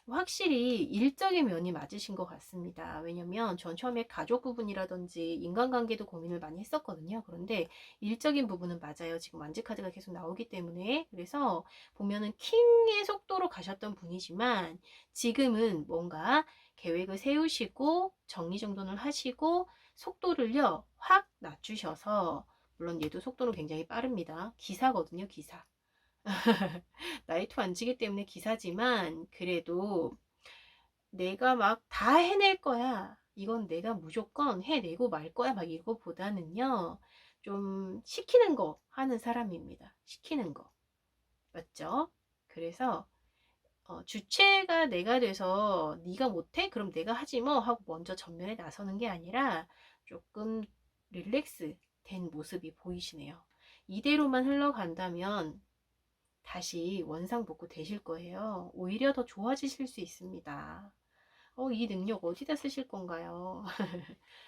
확실히 일적인 면이 맞으신 것 같습니다. 왜냐면 전 처음에 가족 부분이라든지 인간관계도 고민을 많이 했었거든요. 그런데 일적인 부분은 맞아요. 지금 완즈 카드가 계속 나오기 때문에. 그래서 보면은 킹의 속도로 가셨던 분이지만 지금은 뭔가 계획을 세우시고 정리정돈을 하시고 속도를요 확 낮추셔서, 물론 얘도 속도는 굉장히 빠릅니다. 기사거든요, 기사. 나이트 완지기 때문에 기사지만 그래도 내가 막 다 해낼 거야, 이건 내가 무조건 해내고 말 거야, 막 이거보다는요 좀 시키는 거 하는 사람입니다. 시키는 거 맞죠? 그래서 주체가 내가 돼서 네가 못해? 그럼 내가 하지 뭐 하고 먼저 전면에 나서는 게 아니라 조금 릴렉스 된 모습이 보이시네요. 이대로만 흘러간다면 다시 원상복구 되실 거예요. 오히려 더 좋아지실 수 있습니다. 이 능력 어디다 쓰실 건가요?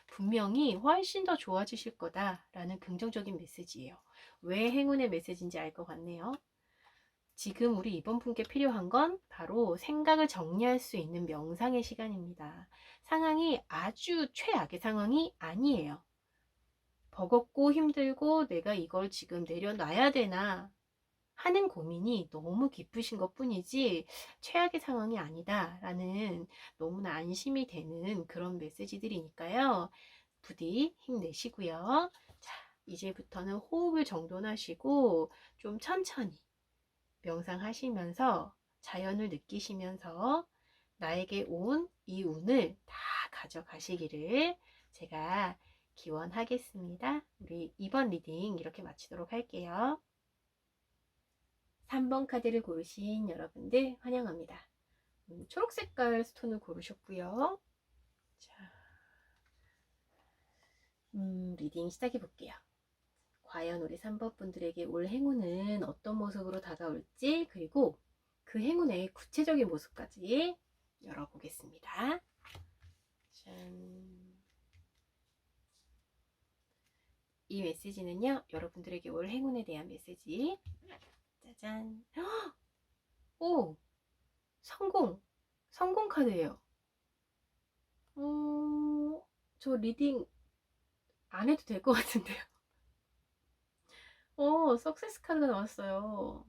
분명히 훨씬 더 좋아지실 거다라는 긍정적인 메시지예요. 왜 행운의 메시지인지 알 것 같네요. 지금 우리 이번 분께 필요한 건 바로 생각을 정리할 수 있는 명상의 시간입니다. 상황이 아주 최악의 상황이 아니에요. 버겁고 힘들고 내가 이걸 지금 내려놔야 되나 하는 고민이 너무 깊으신 것 뿐이지 최악의 상황이 아니다라는 너무나 안심이 되는 그런 메시지들이니까요. 부디 힘내시고요. 자, 이제부터는 호흡을 정돈하시고 좀 천천히 명상하시면서 자연을 느끼시면서 나에게 온 이 운을 다 가져가시기를 제가 기원하겠습니다. 우리 이번 리딩 이렇게 마치도록 할게요. 3번 카드를 고르신 여러분들 환영합니다. 초록 색깔 스톤을 고르셨고요. 자, 리딩 시작해 볼게요. 과연 우리 3번 분들에게 올 행운은 어떤 모습으로 다가올지, 그리고 그 행운의 구체적인 모습까지 열어보겠습니다. 짠. 이 메시지는요, 여러분들에게 올 행운에 대한 메시지. 짜잔. 오! 성공 카드예요. 저 리딩 안 해도 될 것 같은데요. 석세스 카드가 나왔어요.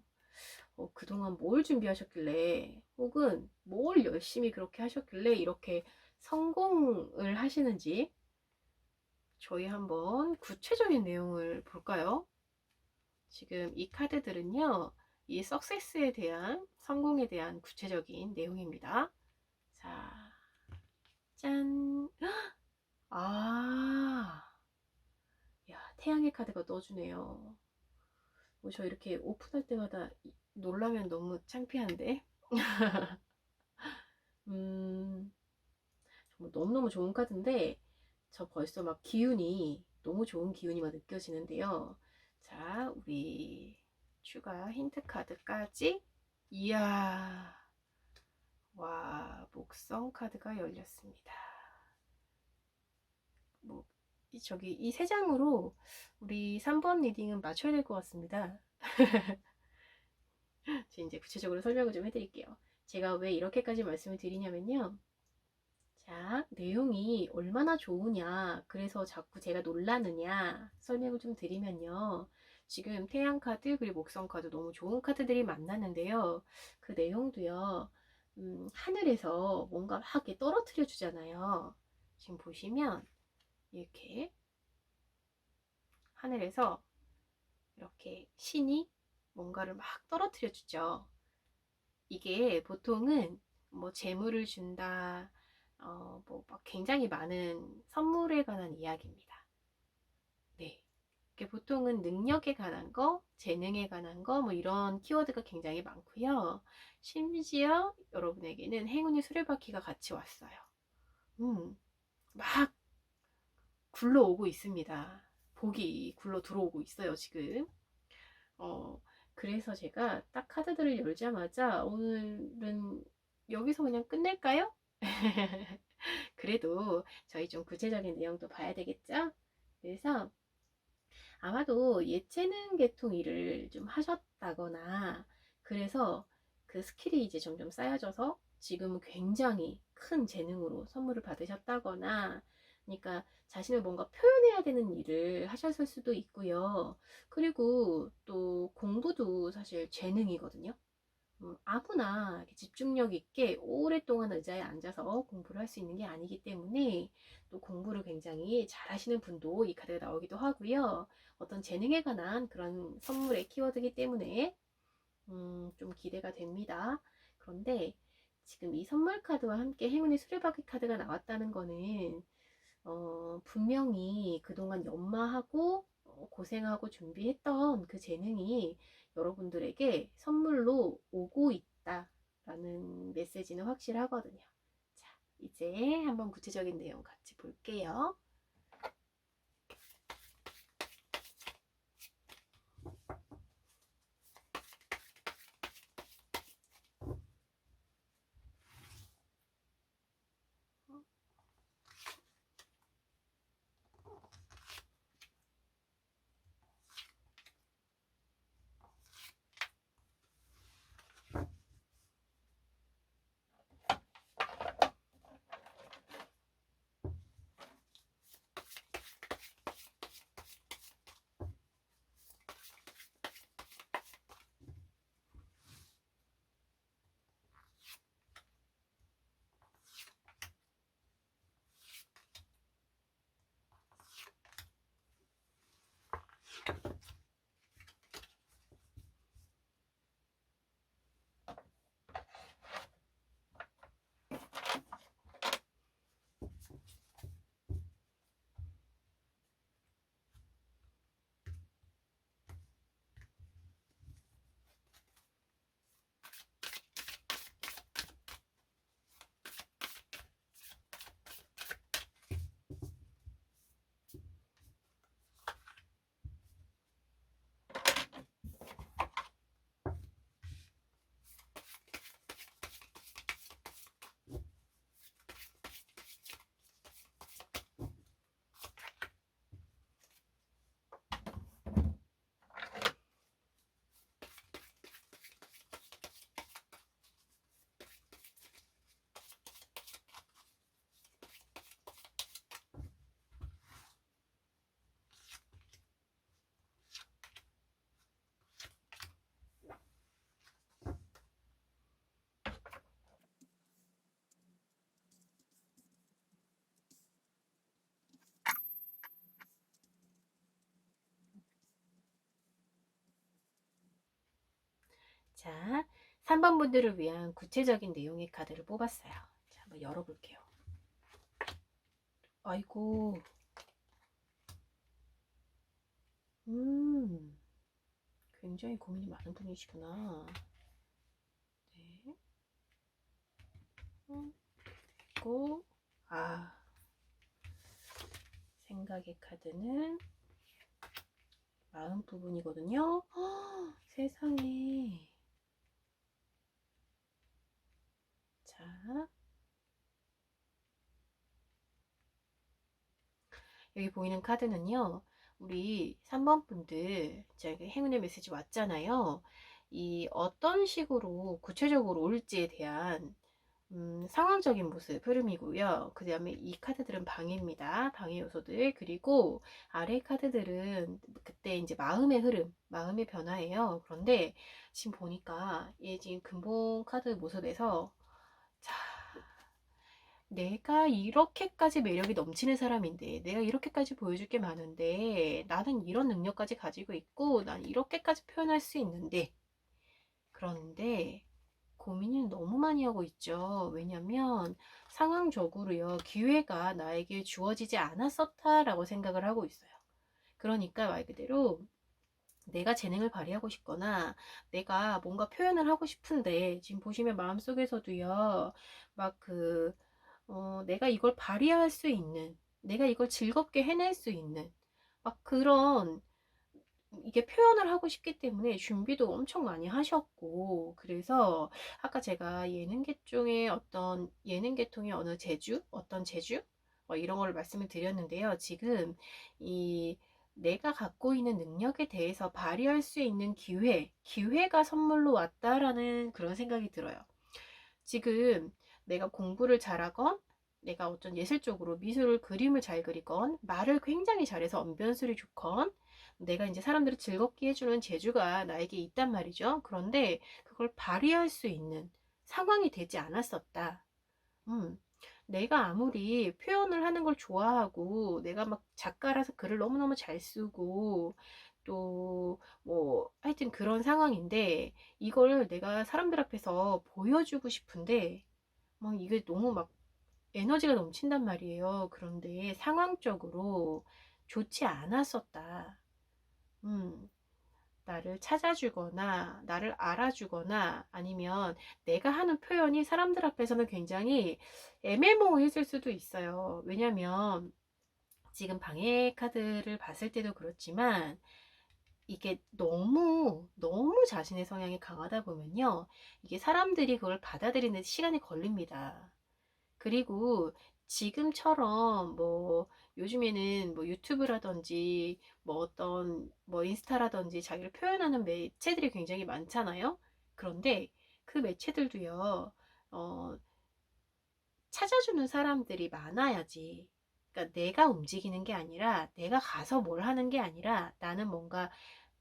그동안 뭘 준비하셨길래, 혹은 뭘 열심히 그렇게 하셨길래 이렇게 성공을 하시는지, 저희 한번 구체적인 내용을 볼까요? 지금 이 카드들은요, 이 석세스에 대한, 성공에 대한 구체적인 내용입니다. 자, 짠. 야, 태양의 카드가 떠주네요. 저 이렇게 오픈할 때마다 놀라면 너무 창피한데. 정말 너무너무 좋은 카드인데, 저 벌써 막 기운이, 너무 좋은 기운이 막 느껴지는데요. 자, 우리 추가 힌트 카드까지. 이야, 와, 목성 카드가 열렸습니다. 뭐, 이 세 장으로 우리 3번 리딩은 맞춰야 될 것 같습니다. 제가 이제 구체적으로 설명을 좀 해드릴게요. 제가 왜 이렇게까지 말씀을 드리냐면요. 자, 내용이 얼마나 좋으냐, 그래서 자꾸 제가 놀라느냐 설명을 좀 드리면요. 지금 태양 카드 그리고 목성 카드 너무 좋은 카드들이 만났는데요. 그 내용도요. 하늘에서 뭔가 막 이렇게 떨어뜨려 주잖아요. 지금 보시면 이렇게 하늘에서 이렇게 신이 뭔가를 막 떨어뜨려 주죠. 이게 보통은 뭐 재물을 준다, 뭐 막 굉장히 많은 선물에 관한 이야기입니다. 네. 이게 보통은 능력에 관한 거, 재능에 관한 거, 뭐 이런 키워드가 굉장히 많고요. 심지어 여러분에게는 행운의 수레바퀴가 같이 왔어요. 막 굴러오고 있습니다. 복이 굴러 들어오고 있어요, 지금. 그래서 제가 딱 카드들을 열자마자 오늘은 여기서 그냥 끝낼까요? 그래도 저희 좀 구체적인 내용도 봐야 되겠죠? 그래서 아마도 예체능 계통 일을 좀 하셨다거나, 그래서 그 스킬이 이제 점점 쌓여져서 지금은 굉장히 큰 재능으로 선물을 받으셨다거나, 그러니까 자신을 뭔가 표현해야 되는 일을 하셨을 수도 있고요. 그리고 또 공부도 사실 재능이거든요. 아무나 이렇게 집중력 있게 오랫동안 의자에 앉아서 공부를 할 수 있는 게 아니기 때문에, 또 공부를 굉장히 잘 하시는 분도 이 카드가 나오기도 하고요. 어떤 재능에 관한 그런 선물의 키워드이기 때문에 좀 기대가 됩니다. 그런데 지금 이 선물 카드와 함께 행운의 수레바퀴 카드가 나왔다는 거는 분명히 그동안 연마하고 고생하고 준비했던 그 재능이 여러분들에게 선물로 오고 있다라는 메시지는 확실하거든요. 자, 이제 한번 구체적인 내용 같이 볼게요. 자, 3번 분들을 위한 구체적인 내용의 카드를 뽑았어요. 자, 한번 열어볼게요. 아이고, 굉장히 고민이 많은 분이시구나. 네. 그리고, 생각의 카드는 마음 부분이거든요. 세상에. 자, 여기 보이는 카드는요, 우리 3번 분들, 제가 행운의 메시지 왔잖아요. 이 어떤 식으로 구체적으로 올지에 대한 상황적인 모습, 흐름이고요. 그 다음에 이 카드들은 방해입니다. 방해 요소들. 그리고 아래 카드들은 그때 이제 마음의 흐름, 마음의 변화예요. 그런데 지금 보니까 얘 지금 근본 카드 모습에서 자, 내가 이렇게까지 매력이 넘치는 사람인데, 내가 이렇게까지 보여줄 게 많은데, 나는 이런 능력까지 가지고 있고, 난 이렇게까지 표현할 수 있는데, 그런데 고민을 너무 많이 하고 있죠. 왜냐면 상황적으로요, 기회가 나에게 주어지지 않았었다라고 생각을 하고 있어요. 그러니까 말 그대로 내가 재능을 발휘하고 싶거나 내가 뭔가 표현을 하고 싶은데 지금 보시면 마음속에서도요, 막 내가 이걸 발휘할 수 있는, 내가 이걸 즐겁게 해낼 수 있는 막 그런, 이게 표현을 하고 싶기 때문에 준비도 엄청 많이 하셨고, 그래서 아까 제가 예능계통의 어느 재주, 어떤 재주, 이런 걸 말씀을 드렸는데요. 지금 이 내가 갖고 있는 능력에 대해서 발휘할 수 있는 기회가 선물로 왔다라는 그런 생각이 들어요. 지금 내가 공부를 잘하건, 내가 어떤 예술적으로 미술 그림을 잘 그리건, 말을 굉장히 잘해서 언변술이 좋건, 내가 이제 사람들을 즐겁게 해주는 재주가 나에게 있단 말이죠. 그런데 그걸 발휘할 수 있는 상황이 되지 않았었다. 음, 내가 아무리 표현을 하는 걸 좋아하고, 내가 막 작가라서 글을 너무너무 잘 쓰고, 또, 하여튼 그런 상황인데, 이걸 내가 사람들 앞에서 보여주고 싶은데, 막 이게 너무 막 에너지가 넘친단 말이에요. 그런데 상황적으로 좋지 않았었다. 음, 나를 찾아주거나, 나를 알아주거나, 아니면 내가 하는 표현이 사람들 앞에서는 굉장히 애매모호했을 수도 있어요. 왜냐면 지금 방해 카드를 봤을 때도 그렇지만, 이게 너무 자신의 성향이 강하다 보면요, 이게 사람들이 그걸 받아들이는 데 시간이 걸립니다. 그리고 지금처럼 요즘에는 유튜브라든지 어떤 인스타라든지 자기를 표현하는 매체들이 굉장히 많잖아요. 그런데 그 매체들도요, 어, 찾아주는 사람들이 많아야지. 그러니까 내가 움직이는 게 아니라, 내가 가서 뭘 하는 게 아니라, 나는 뭔가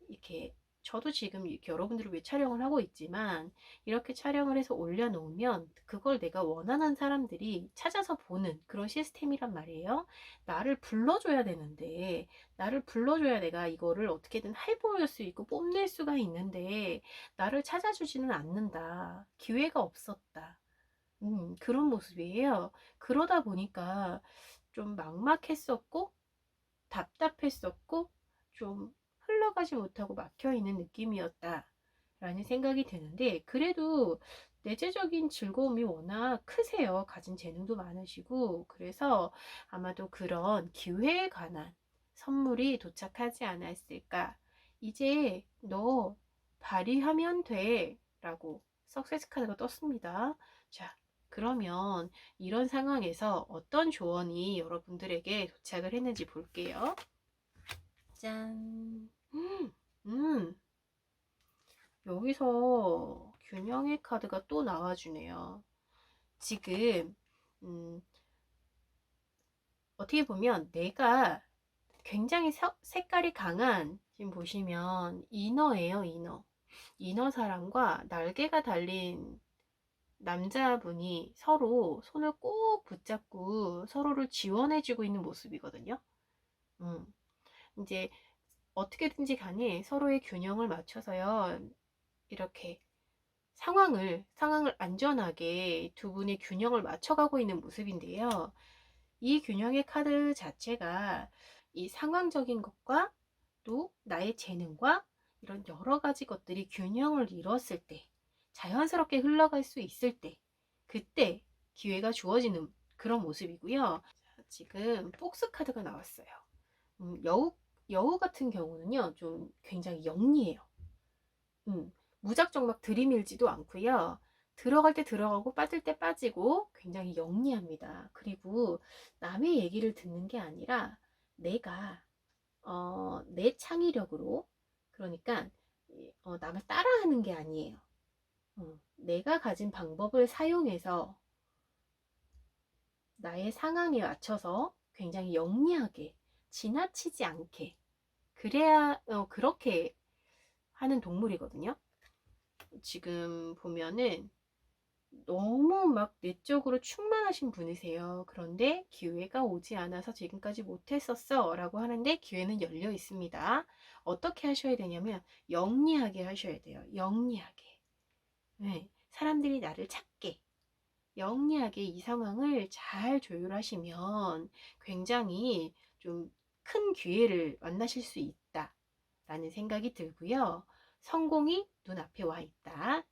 이렇게 저도 지금 이렇게 여러분들을 위해 촬영을 하고 있지만 이렇게 촬영을 해서 올려놓으면 그걸 내가 원하는 사람들이 찾아서 보는 그런 시스템이란 말이에요. 나를 불러줘야 되는데, 나를 불러줘야 내가 이거를 어떻게든 해보일 수 있고 뽐낼 수가 있는데 나를 찾아주지는 않는다. 기회가 없었다. 그런 모습이에요. 그러다 보니까 좀 막막했었고 답답했었고 좀 흘러가지 못하고 막혀있는 느낌이었다 라는 생각이 드는데, 그래도 내재적인 즐거움이 워낙 크세요. 가진 재능도 많으시고. 그래서 아마도 그런 기회에 관한 선물이 도착하지 않았을까. 이제 너 발휘하면 돼 라고 석세스 카드가 떴습니다. 자, 그러면 이런 상황에서 어떤 조언이 여러분들에게 도착을 했는지 볼게요. 짠. 음, 여기서 균형의 카드가 또 나와주네요. 지금, 어떻게 보면 내가 굉장히 색깔이 강한, 지금 보시면 이너예요, 이너. 이너 사람과 날개가 달린 남자분이 서로 손을 꼭 붙잡고 서로를 지원해주고 있는 모습이거든요. 이제 어떻게든지 간에 서로의 균형을 맞춰서요. 이렇게 상황을 안전하게 두 분의 균형을 맞춰가고 있는 모습인데요. 이 균형의 카드 자체가 이 상황적인 것과 또 나의 재능과 이런 여러 가지 것들이 균형을 이뤘을 때, 자연스럽게 흘러갈 수 있을 때, 그때 기회가 주어지는 그런 모습이고요. 지금 폭스 카드가 나왔어요. 여우 같은 경우는요, 좀 굉장히 영리해요. 무작정 막 들이밀지도 않고요. 들어갈 때 들어가고 빠질 때 빠지고 굉장히 영리합니다. 그리고 남의 얘기를 듣는 게 아니라 내가 내 창의력으로, 그러니까 남을 따라하는 게 아니에요. 내가 가진 방법을 사용해서 나의 상황에 맞춰서 굉장히 영리하게, 지나치지 않게, 그래야 그렇게 하는 동물이거든요. 지금 보면은 너무 막 내적으로 충만하신 분이세요. 그런데 기회가 오지 않아서 지금까지 못했었어 라고 하는데 기회는 열려 있습니다. 어떻게 하셔야 되냐면 영리하게 하셔야 돼요. 영리하게. 네, 사람들이 나를 찾게 영리하게 이 상황을 잘 조율하시면 굉장히 좀 큰 기회를 만나실 수 있다 라는 생각이 들고요. 성공이 눈앞에 와 있다.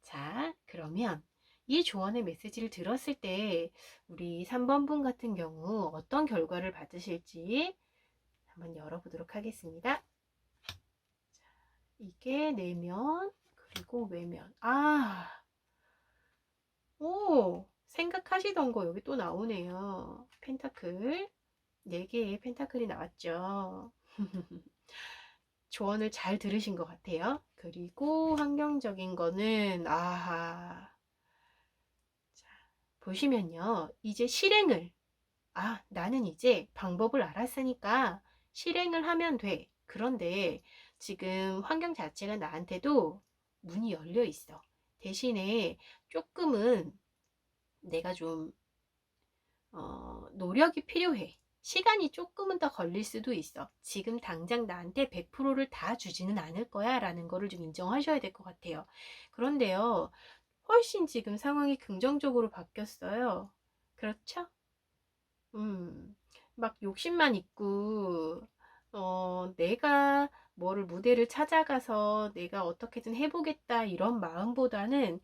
자, 그러면 이 조언의 메시지를 들었을 때 우리 3번 분 같은 경우 어떤 결과를 받으실지 한번 열어보도록 하겠습니다. 자, 이게 내면, 그리고 외면. 오, 생각하시던 거 여기 또 나오네요. 펜타클. 4개의 펜타클이 나왔죠. 조언을 잘 들으신 것 같아요. 그리고 환경적인 거는, 자, 보시면요. 이제 실행을, 나는 이제 방법을 알았으니까 실행을 하면 돼. 그런데 지금 환경 자체가 나한테도 문이 열려 있어. 대신에 조금은 내가 좀 노력이 필요해. 시간이 조금은 더 걸릴 수도 있어. 지금 당장 나한테 100%를 다 주지는 않을 거야 라는 거를 좀 인정하셔야 될 것 같아요. 그런데요, 훨씬 지금 상황이 긍정적으로 바뀌었어요. 그렇죠? 막 욕심만 있고, 내가 뭐를 무대를 찾아가서 내가 어떻게든 해보겠다 이런 마음보다는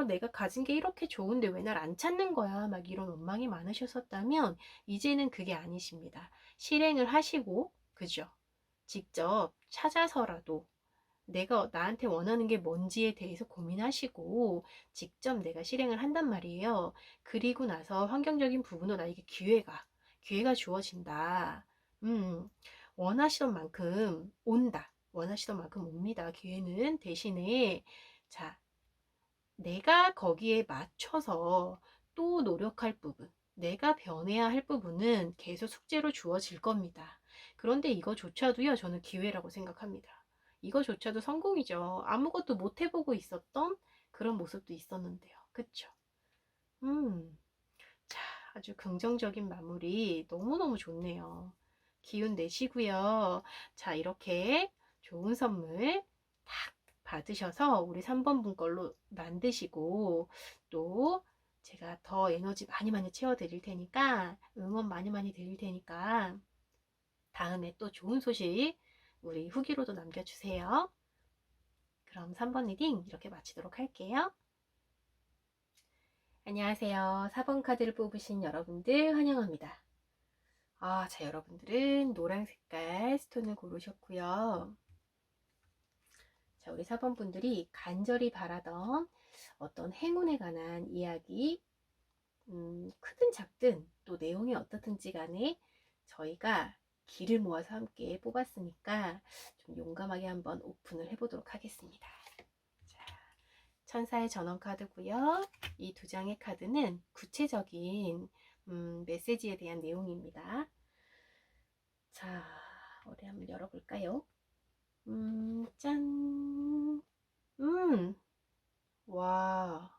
내가 가진 게 이렇게 좋은데 왜 날 안 찾는 거야 막 이런 원망이 많으셨었다면 이제는 그게 아니십니다. 실행을 하시고, 그죠? 직접 찾아서라도 내가 나한테 원하는 게 뭔지에 대해서 고민하시고 직접 내가 실행을 한단 말이에요. 그리고 나서 환경적인 부분으로 나에게 기회가 주어진다. 원하시던 만큼 온다. 원하시던 만큼 옵니다. 기회는. 대신에 자, 내가 거기에 맞춰서 또 노력할 부분, 내가 변해야 할 부분은 계속 숙제로 주어질 겁니다. 그런데 이거조차도요, 저는 기회라고 생각합니다. 이거조차도 성공이죠. 아무것도 못 해보고 있었던 그런 모습도 있었는데요. 그쵸? 자, 아주 긍정적인 마무리 너무너무 좋네요. 기운 내시고요. 자, 이렇게 좋은 선물 딱 받으셔서 우리 3번 분 걸로 만드시고, 또 제가 더 에너지 많이 많이 채워 드릴 테니까, 응원 많이 많이 드릴 테니까 다음에 또 좋은 소식 우리 후기로도 남겨주세요. 그럼 3번 리딩 이렇게 마치도록 할게요. 안녕하세요. 4번 카드를 뽑으신 여러분들 환영합니다. 자, 여러분들은 노란 색깔 스톤을 고르셨고요. 자, 우리 4번 분들이 간절히 바라던 어떤 행운에 관한 이야기, 크든 작든 또 내용이 어떻든지 간에 저희가 기를 모아서 함께 뽑았으니까 좀 용감하게 한번 오픈을 해보도록 하겠습니다. 자, 천사의 전원 카드고요. 이 두 장의 카드는 구체적인 메시지에 대한 내용입니다. 자, 어디 한번 열어볼까요? 짠. 와.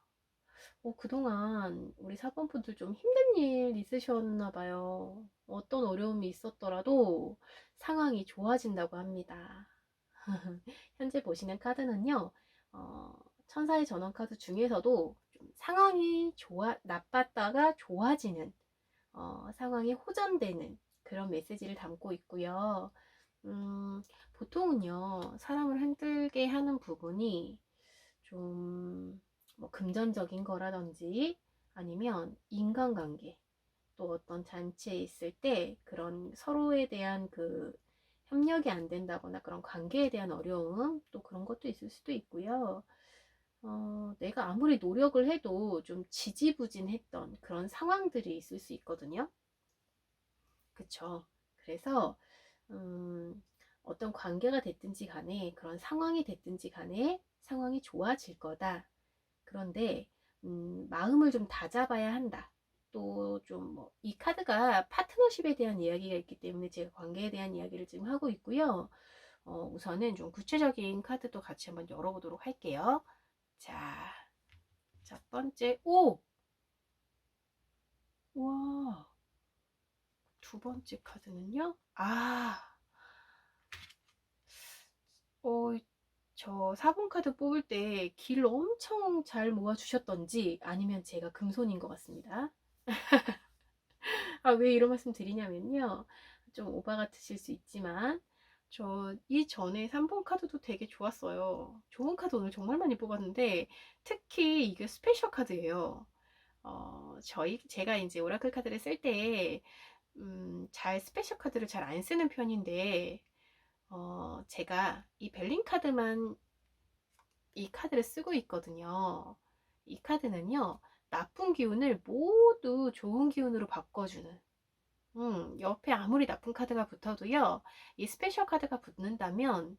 그동안 우리 4번 분들 좀 힘든 일 있으셨나 봐요. 어떤 어려움이 있었더라도 상황이 좋아진다고 합니다. 현재 보시는 카드는요, 천사의 전원 카드 중에서도 좀 상황이 나빴다가 좋아지는, 상황이 호전되는 그런 메시지를 담고 있고요. 보통은요, 사람을 힘들게 하는 부분이 좀 뭐 금전적인 거라든지 아니면 인간관계, 또 어떤 잔치에 있을 때 그런 서로에 대한 그 협력이 안 된다거나 그런 관계에 대한 어려움, 또 그런 것도 있을 수도 있고요. 내가 아무리 노력을 해도 좀 지지부진했던 그런 상황들이 있을 수 있거든요. 그쵸? 그래서 어떤 관계가 됐든지 간에, 그런 상황이 됐든지 간에 상황이 좋아질 거다. 그런데 마음을 좀 다잡아야 한다. 또 좀 뭐 이 카드가 파트너십에 대한 이야기가 있기 때문에 제가 관계에 대한 이야기를 지금 하고 있고요. 우선은 좀 구체적인 카드도 같이 한번 열어보도록 할게요. 자, 첫 번째, 와, 두 번째 카드는요. 저 4번 카드 뽑을 때 길 엄청 잘 모아주셨던지 아니면 제가 금손인 것 같습니다. 왜 이런 말씀 드리냐면요. 좀 오바 같으실 수 있지만 저 이전에 3번 카드도 되게 좋았어요. 좋은 카드 오늘 정말 많이 뽑았는데 특히 이게 스페셜 카드예요. 제가 이제 오라클 카드를 쓸 때 잘 스페셜 카드를 잘 안 쓰는 편인데 제가 이 벨링 카드만 이 카드를 쓰고 있거든요. 이 카드는요, 나쁜 기운을 모두 좋은 기운으로 바꿔주는, 옆에 아무리 나쁜 카드가 붙어도요, 이 스페셜 카드가 붙는다면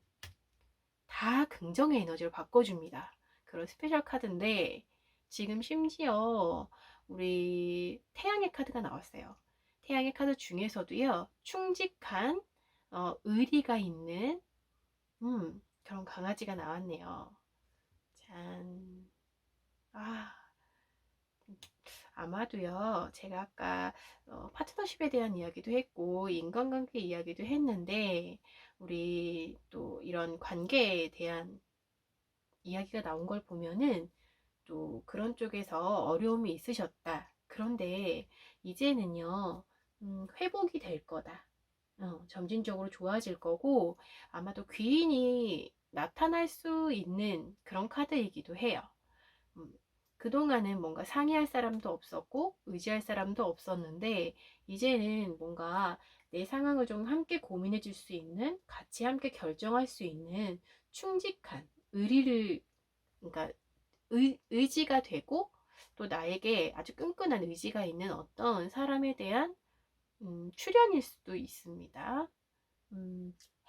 다 긍정의 에너지로 바꿔줍니다. 그런 스페셜 카드인데, 지금 심지어 우리 태양의 카드가 나왔어요. 태양의 카드 중에서도요, 충직한, 의리가 있는, 그런 강아지가 나왔네요. 짠. 아, 아마도요, 제가 아까 파트너십에 대한 이야기도 했고, 인간관계 이야기도 했는데, 우리 또 이런 관계에 대한 이야기가 나온 걸 보면은 또 그런 쪽에서 어려움이 있으셨다. 그런데 이제는요, 회복이 될 거다. 점진적으로 좋아질 거고, 아마도 귀인이 나타날 수 있는 그런 카드이기도 해요. 음, 그동안은 뭔가 상의할 사람도 없었고 의지할 사람도 없었는데 이제는 뭔가 내 상황을 좀 함께 고민해 줄 수 있는, 같이 함께 결정할 수 있는 충직한 의리를, 그러니까 의지가 되고 또 나에게 아주 끈끈한 의지가 있는 어떤 사람에 대한 출현일 수도 있습니다.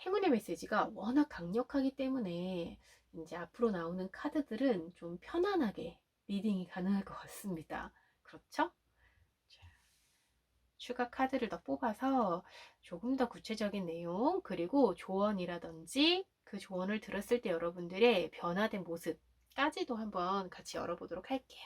행운의 메시지가 워낙 강력하기 때문에 이제 앞으로 나오는 카드들은 좀 편안하게 리딩이 가능할 것 같습니다. 그렇죠? 자, 추가 카드를 더 뽑아서 조금 더 구체적인 내용, 그리고 조언이라든지 그 조언을 들었을 때 여러분들의 변화된 모습까지도 한번 같이 열어보도록 할게요.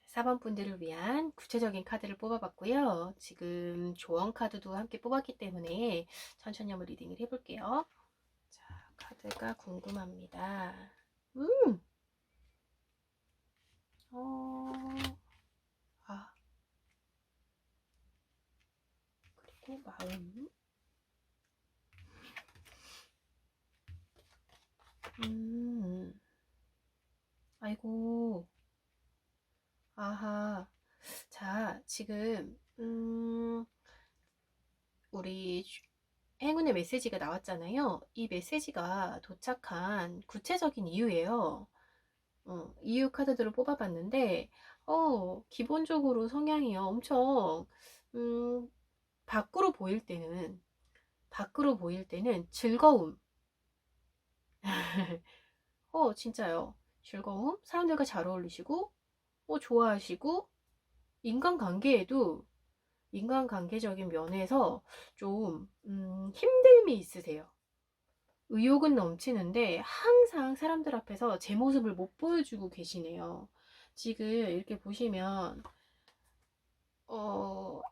사번 분들을 위한 구체적인 카드를 뽑아봤고요. 지금 조언 카드도 함께 뽑았기 때문에 천천히 한번 리딩을 해볼게요. 자, 카드가 궁금합니다. 아, 그리고 마음. 아이고, 아하. 자, 지금, 우리 행운의 메시지가 나왔잖아요. 이 메시지가 도착한 구체적인 이유예요. 이유 카드들을 뽑아봤는데, 기본적으로 성향이요. 엄청, 밖으로 보일 때는, 즐거움. 진짜요. 즐거움, 사람들과 잘 어울리시고, 좋아하시고, 인간관계적인 면에서 좀, 힘듦이 있으세요. 의욕은 넘치는데 항상 사람들 앞에서 제 모습을 못 보여주고 계시네요. 지금 이렇게 보시면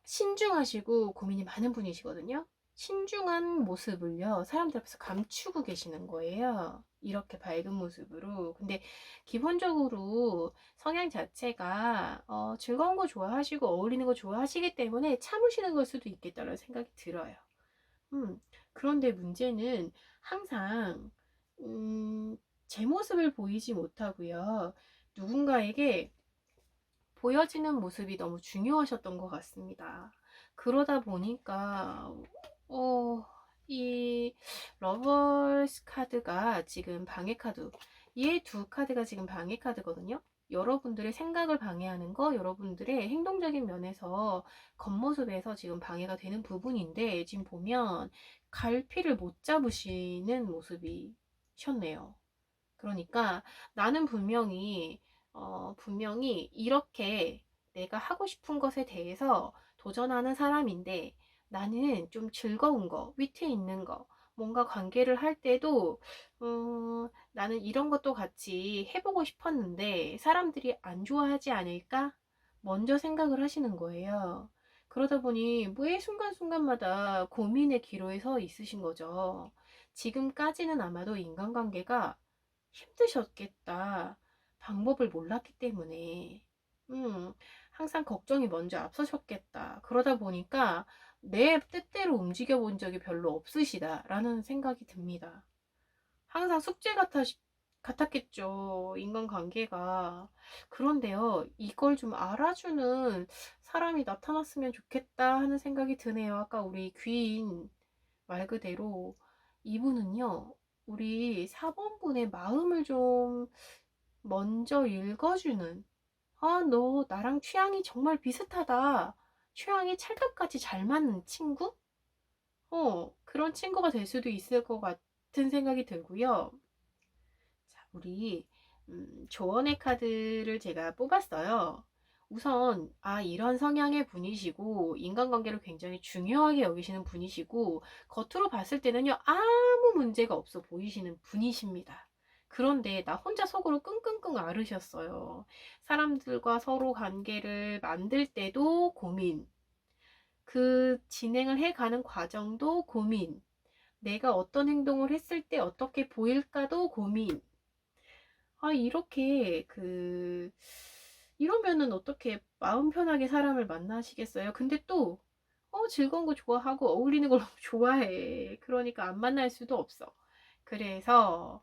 신중하시고 고민이 많은 분이시거든요. 신중한 모습을요, 사람들 앞에서 감추고 계시는 거예요. 이렇게 밝은 모습으로. 근데 기본적으로 성향 자체가 즐거운 거 좋아하시고 어울리는 거 좋아하시기 때문에 참으시는 걸 수도 있겠다는 생각이 들어요. 그런데 문제는 항상 제 모습을 보이지 못하고요. 누군가에게 보여지는 모습이 너무 중요하셨던 것 같습니다. 그러다 보니까 이 러버스 카드가 지금 방해 카드, 이 두 카드가 지금 방해 카드거든요. 여러분들의 생각을 방해하는 거, 여러분들의 행동적인 면에서 겉모습에서 지금 방해가 되는 부분인데, 지금 보면 갈피를 못 잡으시는 모습이셨네요. 그러니까 나는 분명히 이렇게 내가 하고 싶은 것에 대해서 도전하는 사람인데, 나는 좀 즐거운 거, 위트 있는 거, 뭔가 관계를 할 때도 나는 이런 것도 같이 해보고 싶었는데 사람들이 안 좋아하지 않을까? 먼저 생각을 하시는 거예요. 그러다 보니 매 순간순간마다 고민의 기로에 서 있으신 거죠. 지금까지는 아마도 인간관계가 힘드셨겠다. 방법을 몰랐기 때문에. 항상 걱정이 먼저 앞서셨겠다. 그러다 보니까 내 뜻대로 움직여 본 적이 별로 없으시다라는 생각이 듭니다. 항상 같았겠죠. 인간관계가. 그런데요, 이걸 좀 알아주는 사람이 나타났으면 좋겠다 하는 생각이 드네요. 아까 우리 귀인 말 그대로 이분은요, 우리 4번 분의 마음을 좀 먼저 읽어주는, 아, 너 나랑 취향이 정말 비슷하다. 취향이 찰떡같이 잘 맞는 친구? 그런 친구가 될 수도 있을 것 같은 생각이 들고요. 자, 우리 조언의 카드를 제가 뽑았어요. 우선 이런 성향의 분이시고 인간관계를 굉장히 중요하게 여기시는 분이시고 겉으로 봤을 때는요 아무 문제가 없어 보이시는 분이십니다. 그런데 나 혼자 속으로 끙끙끙 앓으셨어요. 사람들과 서로 관계를 만들 때도 고민, 그 진행을 해가는 과정도 고민, 내가 어떤 행동을 했을 때 어떻게 보일까도 고민. 이렇게 이러면은 어떻게 마음 편하게 사람을 만나시겠어요? 근데 또 즐거운 거 좋아하고 어울리는 걸 너무 좋아해. 그러니까 안 만날 수도 없어. 그래서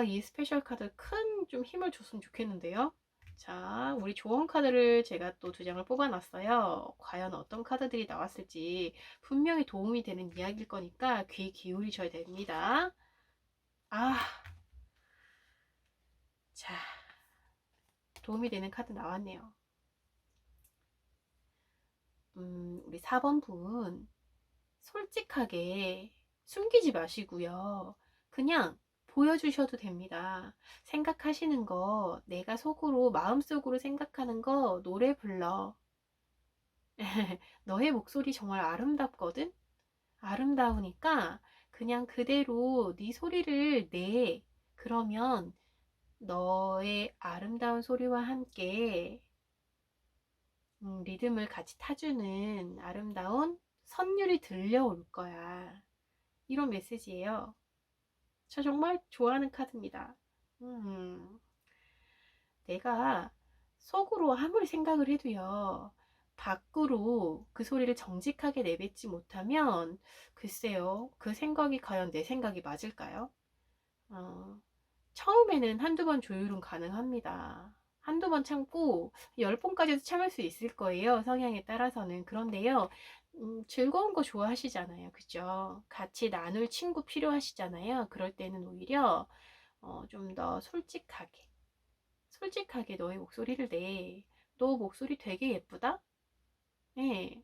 이 스페셜 카드 큰 좀 힘을 줬으면 좋겠는데요. 자, 우리 조언 카드를 제가 또 두 장을 뽑아놨어요. 과연 어떤 카드들이 나왔을지 분명히 도움이 되는 이야기일 거니까 귀 기울이셔야 됩니다. 자, 도움이 되는 카드 나왔네요. 우리 4번 분, 솔직하게 숨기지 마시고요. 그냥 보여주셔도 됩니다. 생각하시는 거, 내가 속으로, 마음속으로 생각하는 거 노래 불러. 너의 목소리 정말 아름답거든? 아름다우니까 그냥 그대로 네 소리를 내. 그러면 너의 아름다운 소리와 함께 리듬을 같이 타주는 아름다운 선율이 들려올 거야. 이런 메시지예요. 저 정말 좋아하는 카드입니다. 음, 내가 속으로 아무리 생각을 해도요, 밖으로 그 소리를 정직하게 내뱉지 못하면, 글쎄요, 그 생각이 과연 내 생각이 맞을까요? 어, 처음에는 한두 번 조율은 가능합니다. 한두 번 참고 10번까지도 참을 수 있을 거예요. 성향에 따라서는. 그런데요, 즐거운 거 좋아하시잖아요. 그죠? 같이 나눌 친구 필요하시잖아요. 그럴 때는 오히려 좀 더 솔직하게 너의 목소리를 내. 너 목소리 되게 예쁘다? 네,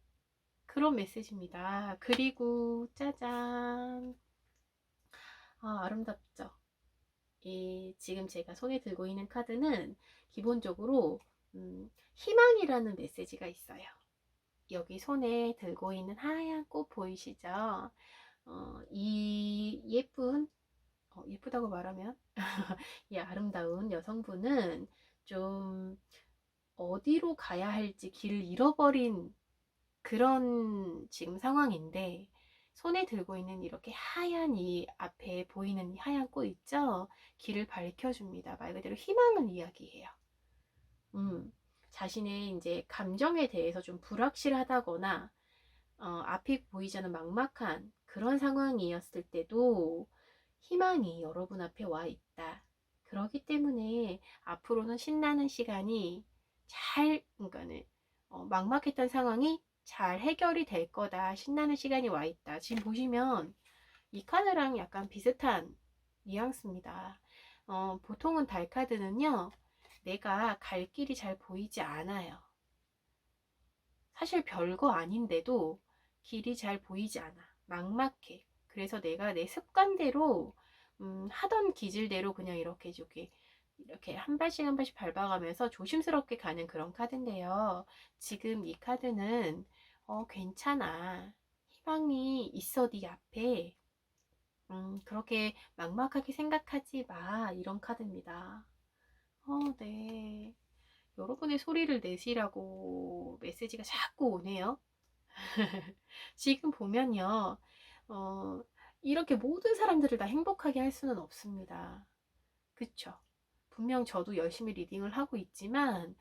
그런 메시지입니다. 그리고 짜잔. 아름답죠? 지금 제가 손에 들고 있는 카드는 기본적으로 희망이라는 메시지가 있어요. 여기 손에 들고 있는 하얀 꽃 보이시죠? 이 예쁘다고 말하면 이 아름다운 여성분은 좀 어디로 가야 할지 길을 잃어버린 그런 지금 상황인데, 손에 들고 있는 이렇게 하얀 이 앞에 보이는 하얀 꽃 있죠? 길을 밝혀줍니다. 말 그대로 희망을 이야기해요. 자신의 이제 감정에 대해서 좀 불확실하다거나, 앞이 보이지 않는 막막한 그런 상황이었을 때도 희망이 여러분 앞에 와 있다. 그렇기 때문에 앞으로는 신나는 시간이 그러니까는 막막했던 상황이 잘 해결이 될 거다. 신나는 시간이 와 있다. 지금 보시면 이 카드랑 약간 비슷한 뉘앙스입니다. 보통은 달 카드는요, 내가 갈 길이 잘 보이지 않아요. 사실 별거 아닌데도 길이 잘 보이지 않아. 막막해. 그래서 내가 내 습관대로 하던 기질대로 그냥 이렇게 한 발씩 한 발씩 밟아가면서 조심스럽게 가는 그런 카드인데요. 지금 이 카드는 괜찮아. 희망이 있어 네 앞에. 그렇게 막막하게 생각하지 마. 이런 카드입니다. 네. 여러분의 소리를 내시라고 메시지가 자꾸 오네요. 지금 보면요, 어, 이렇게 모든 사람들을 다 행복하게 할 수는 없습니다. 그쵸? 분명 저도 열심히 리딩을 하고 있지만,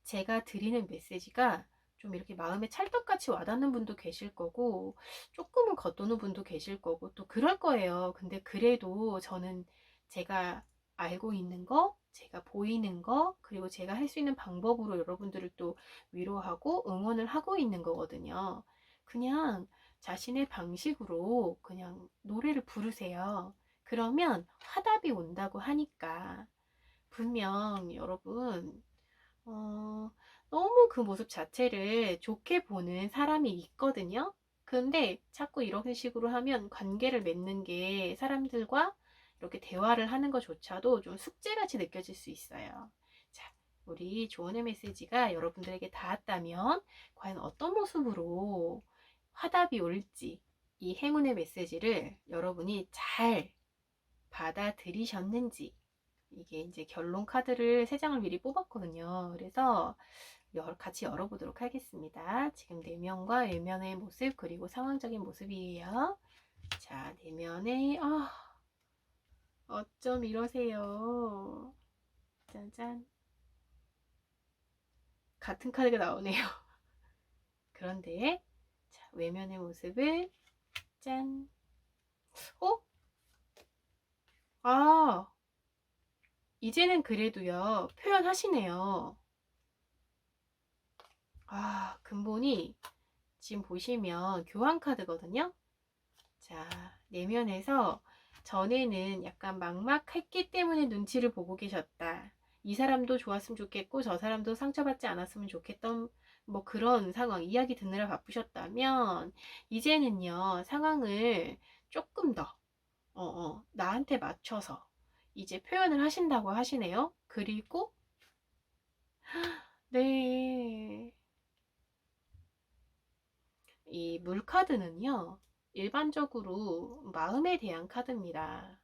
제가 드리는 메시지가 좀 이렇게 마음에 찰떡같이 와닿는 분도 계실 거고, 조금은 겉도는 분도 계실 거고, 또 그럴 거예요. 근데 그래도 저는 제가 알고 있는 거, 제가 보이는 거, 그리고 제가 할 수 있는 방법으로 여러분들을 또 위로하고 응원을 하고 있는 거거든요. 그냥 자신의 방식으로 그냥 노래를 부르세요. 그러면 화답이 온다고 하니까 분명 여러분 너무 그 모습 자체를 좋게 보는 사람이 있거든요. 근데 자꾸 이런 식으로 하면 관계를 맺는 게 사람들과 이렇게 대화를 하는 것조차도 좀 숙제같이 느껴질 수 있어요. 자, 우리 조언의 메시지가 여러분들에게 닿았다면 과연 어떤 모습으로 화답이 올지 이 행운의 메시지를 여러분이 잘 받아들이셨는지, 이게 이제 결론 카드를 3장을 미리 뽑았거든요. 그래서 같이 열어보도록 하겠습니다. 지금 내면과 외면의 모습 그리고 상황적인 모습이에요. 자, 내면의 어쩜 이러세요. 짜잔. 같은 카드가 나오네요. 그런데 자, 외면의 모습을 짠. 어? 아, 이제는 그래도요. 표현하시네요. 근본이 지금 보시면 교환 카드거든요. 자, 내면에서 전에는 약간 막막했기 때문에 눈치를 보고 계셨다. 이 사람도 좋았으면 좋겠고 저 사람도 상처받지 않았으면 좋겠던 뭐 그런 상황 이야기 듣느라 바쁘셨다면 이제는요 상황을 조금 더 나한테 맞춰서 이제 표현을 하신다고 하시네요. 그리고 네, 이 물카드는요 일반적으로 마음에 대한 카드입니다.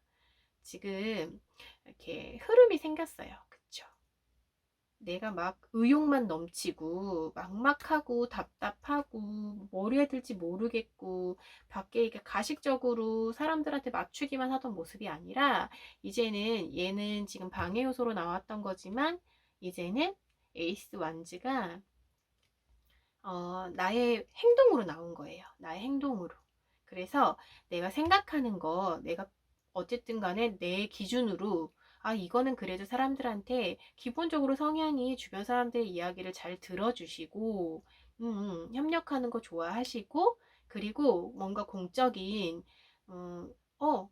지금 이렇게 흐름이 생겼어요. 그쵸? 내가 막 의욕만 넘치고 막막하고 답답하고 뭘 해야 될지 모르겠고 밖에 이게 가식적으로 사람들한테 맞추기만 하던 모습이 아니라 이제는 얘는 지금 방해 요소로 나왔던 거지만 이제는 에이스 완즈가 나의 행동으로 나온 거예요. 나의 행동으로. 그래서 내가 생각하는 거, 내가 어쨌든 간에 내 기준으로, 이거는 그래도 사람들한테 기본적으로 성향이 주변 사람들의 이야기를 잘 들어주시고, 협력하는 거 좋아하시고, 그리고 뭔가 공적인,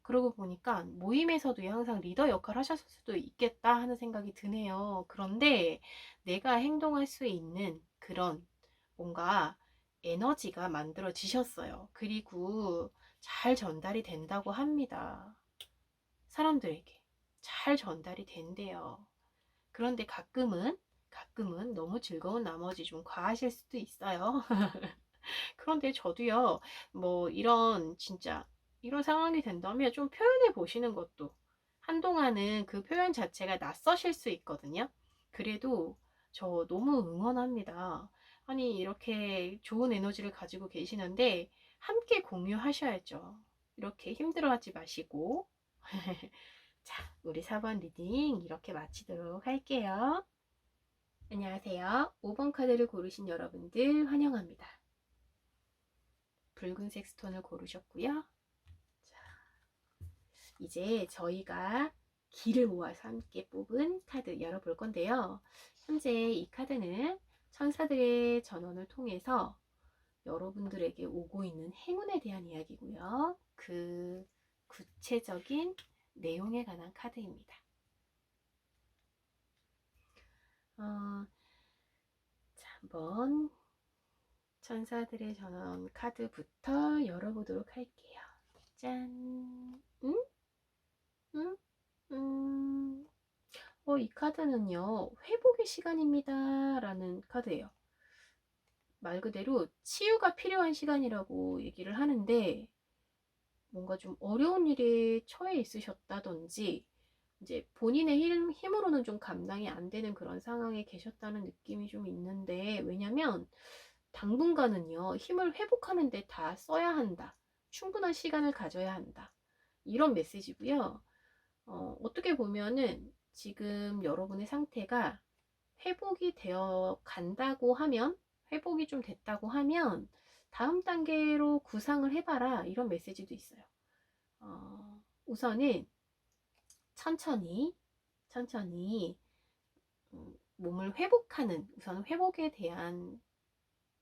그러고 보니까 모임에서도 항상 리더 역할 하셨을 수도 있겠다 하는 생각이 드네요. 그런데 내가 행동할 수 있는 그런 뭔가 에너지가 만들어지셨어요. 그리고 잘 전달이 된다고 합니다. 사람들에게 잘 전달이 된대요. 그런데 가끔은 너무 즐거운 나머지 좀 과하실 수도 있어요. 그런데 저도요, 뭐 진짜 이런 상황이 된다면 좀 표현해 보시는 것도 한동안은 그 표현 자체가 낯서실 수 있거든요. 그래도 저 너무 응원합니다. 아니, 이렇게 좋은 에너지를 가지고 계시는데 함께 공유하셔야죠. 이렇게 힘들어하지 마시고. 자, 우리 4번 리딩 이렇게 마치도록 할게요. 안녕하세요. 5번 카드를 고르신 여러분들 환영합니다. 붉은색 스톤을 고르셨고요. 자, 이제 저희가 기를 모아서 함께 뽑은 카드 열어볼 건데요. 현재 이 카드는 천사들의 전원을 통해서 여러분들에게 오고 있는 행운에 대한 이야기고요. 그 구체적인 내용에 관한 카드입니다. 자, 한번 천사들의 전원 카드부터 열어보도록 할게요. 짠! 이 카드는요, 회복의 시간입니다. 라는 카드예요. 말 그대로 치유가 필요한 시간이라고 얘기를 하는데, 뭔가 좀 어려운 일에 처해 있으셨다든지, 이제 본인의 힘으로는 좀 감당이 안 되는 그런 상황에 계셨다는 느낌이 좀 있는데, 왜냐면 당분간은요, 힘을 회복하는 데 다 써야 한다. 충분한 시간을 가져야 한다. 이런 메시지고요. 어떻게 보면은 지금 여러분의 상태가 회복이 되어 간다고 하면, 회복이 좀 됐다고 하면 다음 단계로 구상을 해봐라, 이런 메시지도 있어요. 우선은 천천히 몸을 회복하는, 우선 회복에 대한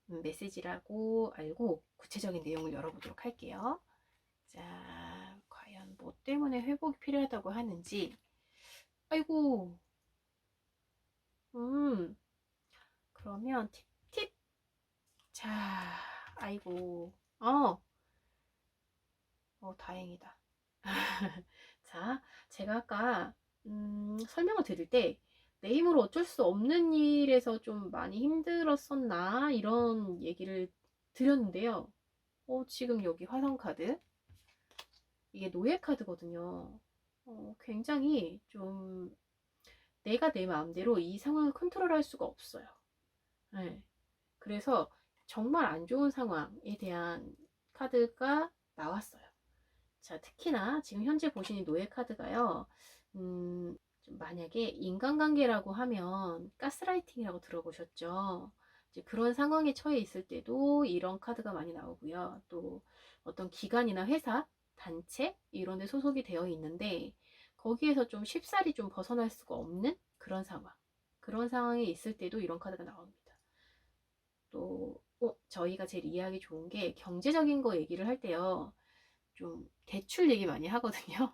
메시지라고 알고 구체적인 내용을 열어보도록 할게요. 자, 과연 뭐 때문에 회복이 필요하다고 하는지. 아이고, 그러면 팁. 자, 아이고, 다행이다. 자, 제가 아까 설명을 드릴 때 내 힘으로 어쩔 수 없는 일에서 좀 많이 힘들었었나 이런 얘기를 드렸는데요. 지금 여기 화성 카드, 이게 노예 카드거든요. 굉장히 좀 내가 내 마음대로 이 상황을 컨트롤할 수가 없어요. 네. 그래서 정말 안 좋은 상황에 대한 카드가 나왔어요. 자, 특히나 지금 현재 보시는 노예 카드가요. 좀 만약에 인간관계라고 하면 가스라이팅이라고 들어보셨죠? 이제 그런 상황에 처해 있을 때도 이런 카드가 많이 나오고요. 또 어떤 기관이나 회사, 단체 이런 데 소속이 되어 있는데 거기에서 좀 쉽사리 좀 벗어날 수가 없는 그런 상황. 그런 상황에 있을 때도 이런 카드가 나옵니다. 또 저희가 제일 이해하기 좋은 게 경제적인 거 얘기를 할 때요. 좀 대출 얘기 많이 하거든요.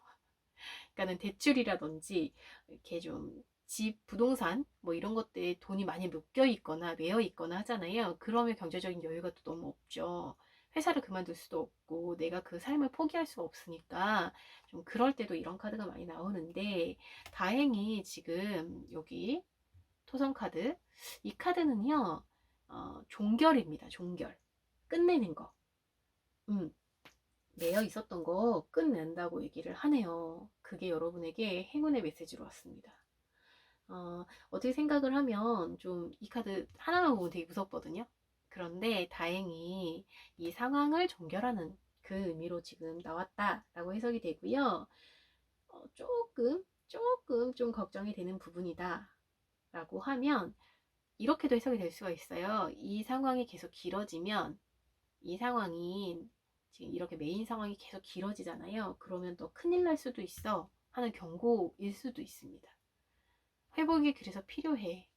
그러니까는 대출이라든지 이렇게 좀 집, 부동산 뭐 이런 것들에 돈이 많이 묶여 있거나 매여 있거나 하잖아요. 그러면 경제적인 여유가 또 너무 없죠. 회사를 그만둘 수도 없고 내가 그 삶을 포기할 수가 없으니까 좀 그럴 때도 이런 카드가 많이 나오는데 다행히 지금 여기 토성 카드, 이 카드는요 종결입니다. 종결, 끝내는 거. 매여 있었던 거 끝낸다고 얘기를 하네요. 그게 여러분에게 행운의 메시지로 왔습니다. 어떻게 생각을 하면 좀 이 카드 하나만 보면 되게 무섭거든요. 그런데 다행히 이 상황을 종결하는 그 의미로 지금 나왔다라고 해석이 되고요. 조금 좀 걱정이 되는 부분이다 라고 하면 이렇게도 해석이 될 수가 있어요. 이 상황이 계속 길어지면 이 상황이 지금 이렇게 메인 상황이 계속 길어지잖아요. 그러면 또 큰일 날 수도 있어 하는 경고일 수도 있습니다. 회복이 그래서 필요해.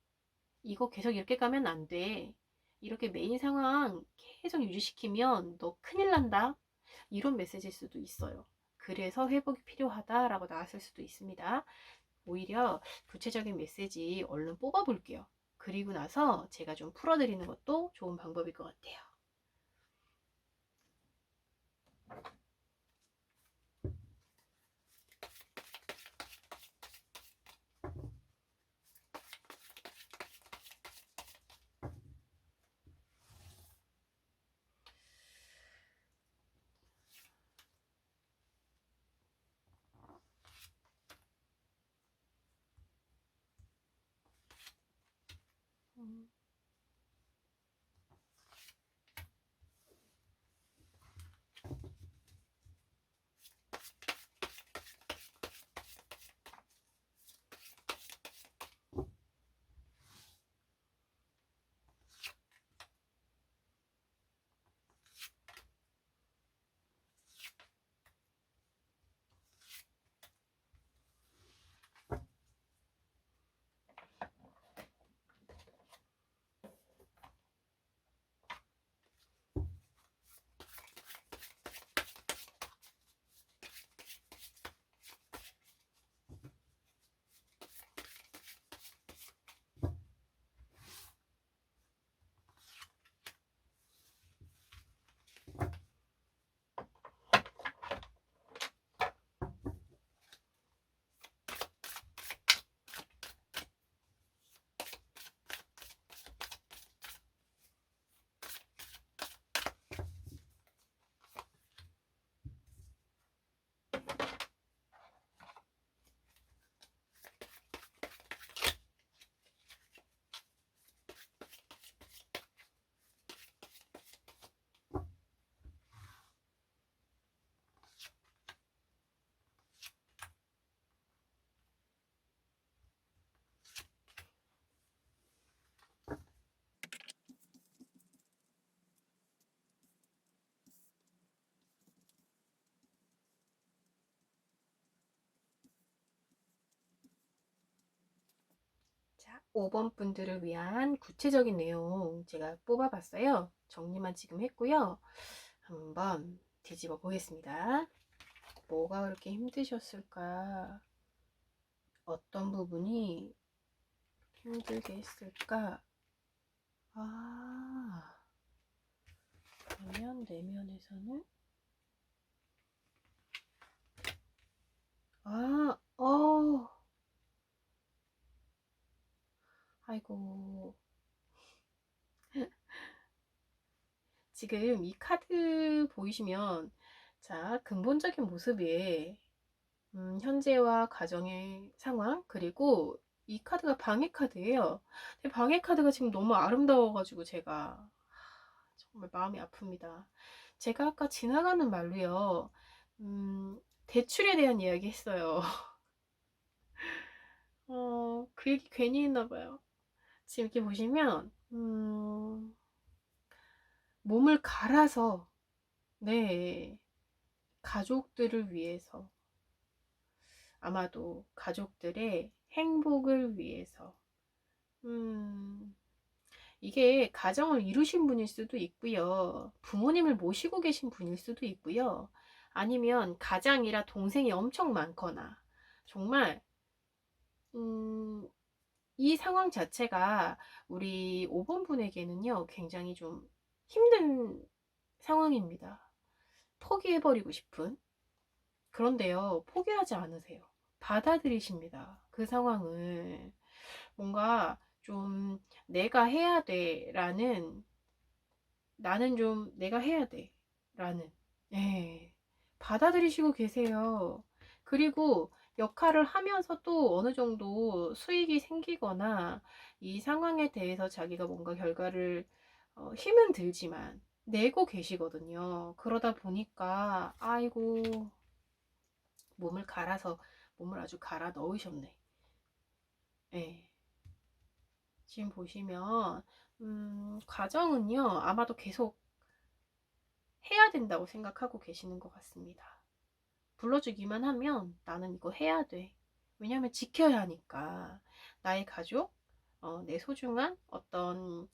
이거 계속 이렇게 가면 안 돼. 이렇게 메인 상황 계속 유지시키면 너 큰일 난다. 이런 메시지일 수도 있어요. 그래서 회복이 필요하다라고 나왔을 수도 있습니다. 오히려 구체적인 메시지 얼른 뽑아 볼게요. 그리고 나서 제가 좀 풀어드리는 것도 좋은 방법일 것 같아요. 음. 자, 5번 분들을 위한 구체적인 내용 제가 뽑아봤어요. 정리만 지금 했고요. 한번 뒤집어 보겠습니다. 뭐가 그렇게 힘드셨을까? 어떤 부분이 힘들게 했을까? 아, 그러면 내면에서는 아이고. 지금 이 카드 보이시면, 자, 근본적인 모습에, 현재와 가정의 상황, 그리고 이 카드가 방해 카드예요. 근데 방해 카드가 지금 너무 아름다워가지고 제가 정말 마음이 아픕니다. 제가 아까 지나가는 말로요, 대출에 대한 이야기 했어요. 그 얘기 괜히 했나 봐요. 지금 이렇게 보시면, 몸을 갈아서, 네, 가족들을 위해서, 아마도 가족들의 행복을 위해서, 이게 가정을 이루신 분일 수도 있고요. 부모님을 모시고 계신 분일 수도 있고요. 아니면 가장이라 동생이 엄청 많거나, 정말, 음, 이 상황 자체가 우리 5번 분에게는요, 굉장히 좀 힘든 상황입니다. 포기해버리고 싶은. 그런데요, 포기하지 않으세요. 받아들이십니다. 그 상황을. 뭔가 좀 내가 해야 돼 라는, 나는 좀 내가 해야 돼 라는, 예, 받아들이시고 계세요. 그리고 역할을 하면서 또 어느 정도 수익이 생기거나 이 상황에 대해서 자기가 뭔가 결과를, 힘은 들지만 내고 계시거든요. 그러다 보니까 아이고, 몸을 갈아서, 몸을 아주 갈아 넣으셨네. 예. 지금 보시면, 과정은요, 아마도 계속 해야 된다고 생각하고 계시는 것 같습니다. 불러주기만 하면 나는 이거 해야 돼. 왜냐하면 지켜야 하니까. 나의 가족, 내 소중한 어떤,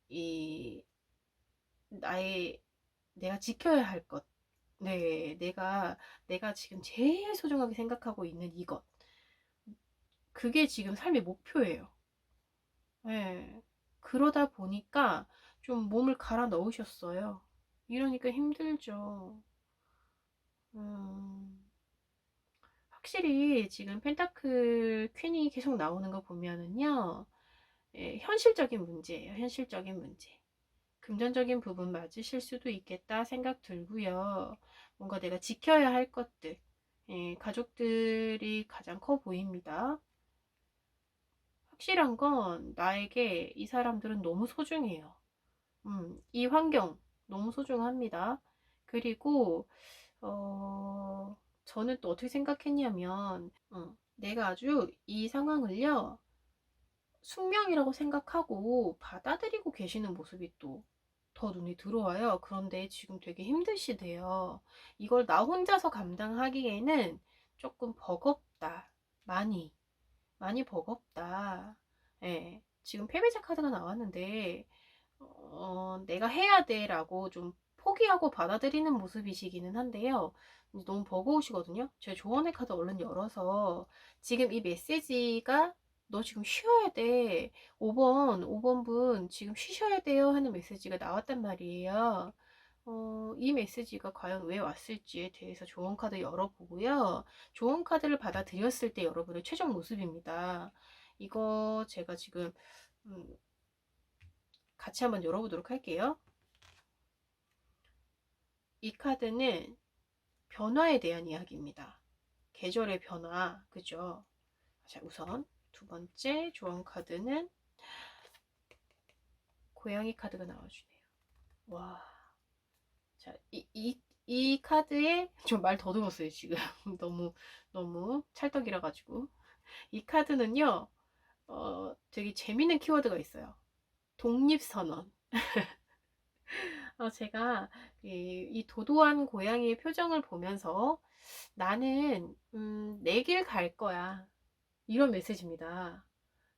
이, 나의, 내가 지켜야 할 것. 네, 내가 지금 제일 소중하게 생각하고 있는 이것. 그게 지금 삶의 목표예요. 네. 그러다 보니까 좀 몸을 갈아 넣으셨어요. 이러니까 힘들죠. 음, 확실히 지금 펜타클 퀸이 계속 나오는 거 보면은요, 예, 현실적인 문제예요. 현실적인 문제. 금전적인 부분 맞으실 수도 있겠다 생각 들고요. 뭔가 내가 지켜야 할 것들, 예, 가족들이 가장 커 보입니다. 확실한 건 나에게 이 사람들은 너무 소중해요. 이 환경 너무 소중합니다. 그리고 저는 또 어떻게 생각했냐면, 내가 아주 이 상황을요, 숙명이라고 생각하고 받아들이고 계시는 모습이 또 더 눈에 들어와요. 그런데 지금 되게 힘드시대요. 이걸 나 혼자서 감당하기에는 조금 버겁다. 많이, 많이 버겁다. 예. 지금 패배자 카드가 나왔는데, 내가 해야 돼 라고 좀 포기하고 받아들이는 모습이시기는 한데요. 너무 버거우시거든요. 제 조언의 카드 얼른 열어서 지금 이 메시지가 너 지금 쉬어야 돼. 5번 분 지금 쉬셔야 돼요 하는 메시지가 나왔단 말이에요. 이 메시지가 과연 왜 왔을지에 대해서 조언 카드 열어보고요. 조언 카드를 받아들였을 때 여러분의 최종 모습입니다. 이거 제가 지금 음, 같이 한번 열어보도록 할게요. 이 카드는 변화에 대한 이야기입니다. 계절의 변화, 그죠? 자, 우선 두 번째 조언 카드는 고양이 카드가 나와주네요. 와, 자, 이 카드에 좀 말 더듬었어요, 지금. 너무 찰떡이라 가지고. 이 카드는요, 되게 재밌는 키워드가 있어요. 독립선언. 제가 이 도도한 고양이의 표정을 보면서 나는 내 길 갈 거야. 이런 메시지입니다.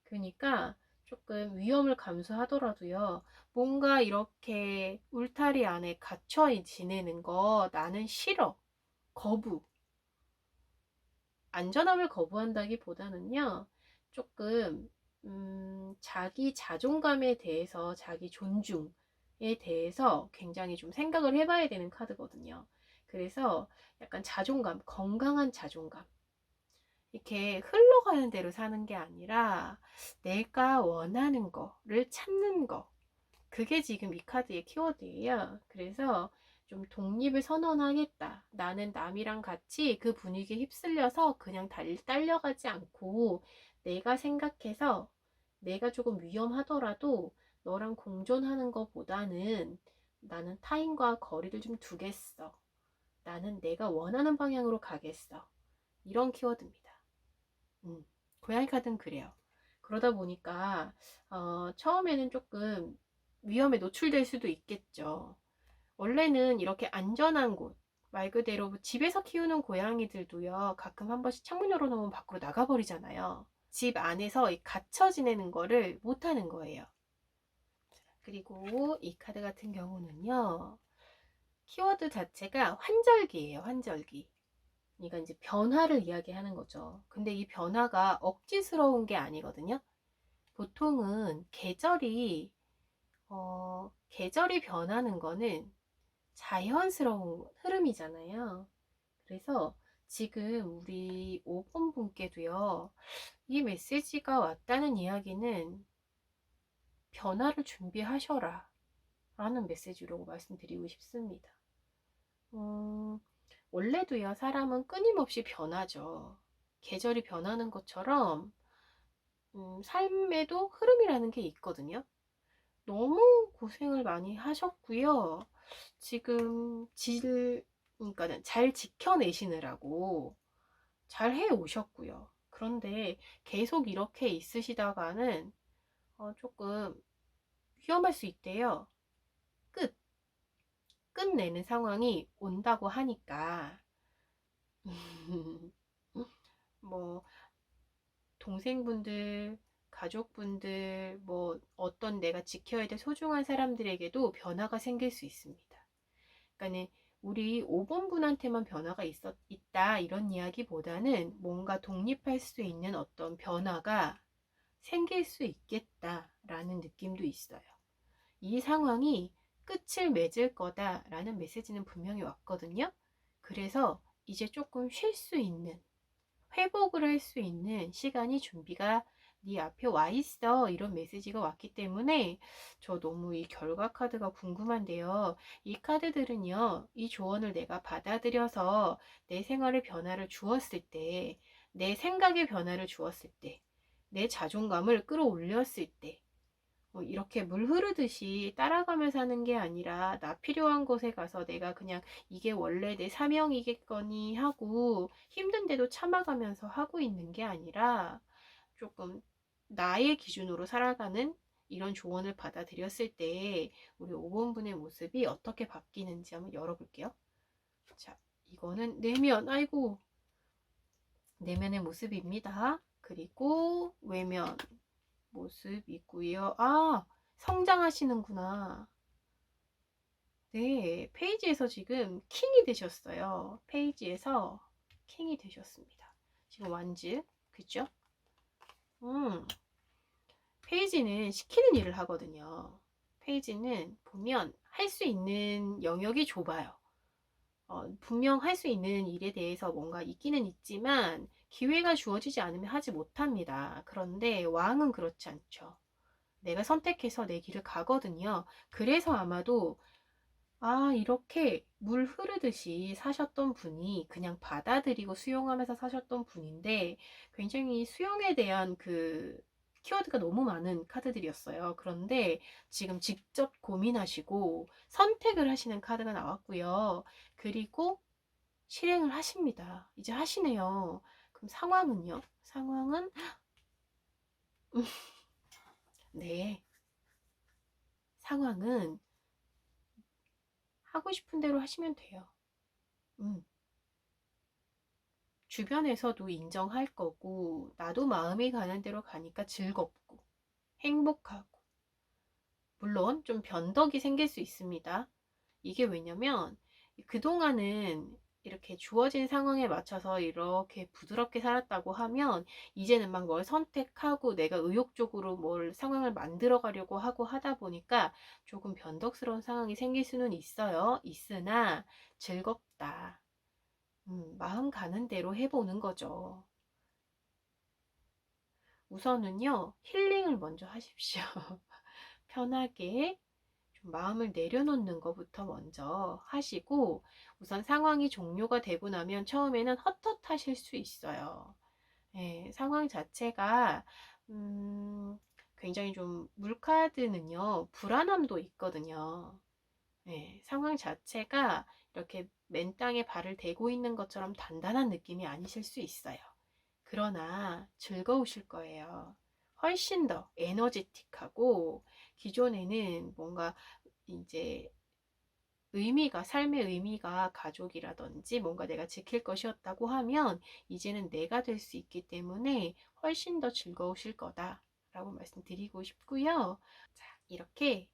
그러니까 조금 위험을 감수하더라도요. 뭔가 이렇게 울타리 안에 갇혀 지내는 거 나는 싫어. 거부. 안전함을 거부한다기보다는요, 조금 자기 자존감에 대해서, 자기 존중에 대해서 굉장히 좀 생각을 해봐야 되는 카드거든요. 그래서 약간 자존감, 건강한 자존감, 이렇게 흘러가는 대로 사는 게 아니라 내가 원하는 거를 찾는 거, 그게 지금 이 카드의 키워드예요. 그래서 좀 독립을 선언하겠다. 나는 남이랑 같이 그 분위기에 휩쓸려서 그냥 딸려가지 않고, 내가 생각해서 내가 조금 위험하더라도 너랑 공존하는 것보다는 나는 타인과 거리를 좀 두겠어. 나는 내가 원하는 방향으로 가겠어. 이런 키워드입니다. 고양이 카드는 그래요. 그러다 보니까 처음에는 조금 위험에 노출될 수도 있겠죠. 원래는 이렇게 안전한 곳, 말 그대로 집에서 키우는 고양이들도요, 가끔 한 번씩 창문 열어놓으면 밖으로 나가버리잖아요. 집 안에서 갇혀 지내는 거를 못하는 거예요. 그리고 이 카드 같은 경우는요, 키워드 자체가 환절기예요, 환절기. 그러니까 이제 변화를 이야기하는 거죠. 근데 이 변화가 억지스러운 게 아니거든요. 보통은 계절이 변하는 거는 자연스러운 흐름이잖아요. 그래서 지금 우리 5번 분께도요, 이 메시지가 왔다는 이야기는 변화를 준비하셔라 라는 메시지라고 말씀드리고 싶습니다. 원래도요, 사람은 끊임없이 변하죠. 계절이 변하는 것처럼 삶에도 흐름이라는 게 있거든요. 너무 고생을 많이 하셨고요. 지금 그러니까 잘 지켜내시느라고 잘 해오셨고요. 그런데 계속 이렇게 있으시다가는 조금 위험할 수 있대요. 끝내는 상황이 온다고 하니까 뭐 동생분들, 가족분들, 뭐 어떤 내가 지켜야 될 소중한 사람들에게도 변화가 생길 수 있습니다. 그러니까 우리 5번 분한테만 변화가 있다 이런 이야기보다는 뭔가 독립할 수 있는 어떤 변화가 생길 수 있겠다라는 느낌도 있어요. 이 상황이 끝을 맺을 거다라는 메시지는 분명히 왔거든요. 그래서 이제 조금 쉴 수 있는, 회복을 할 수 있는 시간이 준비가 네 앞에 와 있어, 이런 메시지가 왔기 때문에 저 너무 이 결과 카드가 궁금한데요. 이 카드들은요, 이 조언을 내가 받아들여서 내 생활에 변화를 주었을 때, 내 생각에 변화를 주었을 때, 내 자존감을 끌어올렸을 때, 이렇게 물 흐르듯이 따라가면서 하는 게 아니라 나 필요한 곳에 가서 내가 그냥 이게 원래 내 사명이겠거니 하고 힘든데도 참아가면서 하고 있는 게 아니라 조금 나의 기준으로 살아가는 이런 조언을 받아들였을 때 우리 5번분의 모습이 어떻게 바뀌는지 한번 열어볼게요. 자, 이거는 내면의 모습입니다. 그리고 외면 모습이고요. 성장하시는구나. 네, 페이지에서 지금 킹이 되셨어요. 페이지에서 킹이 되셨습니다. 지금 완즈, 그죠? 페이지는 시키는 일을 하거든요. 페이지는 보면 할 수 있는 영역이 좁아요. 분명 할 수 있는 일에 대해서 뭔가 있기는 있지만 기회가 주어지지 않으면 하지 못합니다. 그런데 왕은 그렇지 않죠. 내가 선택해서 내 길을 가거든요. 그래서 아마도 이렇게 물 흐르듯이 사셨던 분이 그냥 받아들이고 수용하면서 사셨던 분인데 굉장히 수용에 대한 그 키워드가 너무 많은 카드들이었어요. 그런데 지금 직접 고민하시고 선택을 하시는 카드가 나왔고요. 그리고 실행을 하십니다. 이제 하시네요. 그럼 상황은요? 상황은 네. 상황은 하고 싶은 대로 하시면 돼요. 주변에서도 인정할 거고, 나도 마음이 가는 대로 가니까 즐겁고, 행복하고, 물론 좀 변덕이 생길 수 있습니다. 이게 왜냐면, 그동안은 이렇게 주어진 상황에 맞춰서 이렇게 부드럽게 살았다고 하면 이제는 막 뭘 선택하고 내가 의욕적으로 뭘 상황을 만들어 가려고 하고 하다 보니까 조금 변덕스러운 상황이 생길 수는 있어요. 있으나 즐겁다. 마음 가는 대로 해보는 거죠. 우선은요, 힐링을 먼저 하십시오. 편하게 좀 마음을 내려놓는 것부터 먼저 하시고, 우선 상황이 종료가 되고 나면 처음에는 헛헛하실 수 있어요. 예, 상황 자체가 굉장히 좀 물카드는요, 불안함도 있거든요. 예, 상황 자체가 이렇게 맨 땅에 발을 대고 있는 것처럼 단단한 느낌이 아니실 수 있어요. 그러나 즐거우실 거예요. 훨씬 더 에너제틱하고 기존에는 뭔가 이제 삶의 의미가 가족이라든지 뭔가 내가 지킬 것이었다고 하면 이제는 내가 될 수 있기 때문에 훨씬 더 즐거우실 거다라고 말씀드리고 싶고요. 자, 이렇게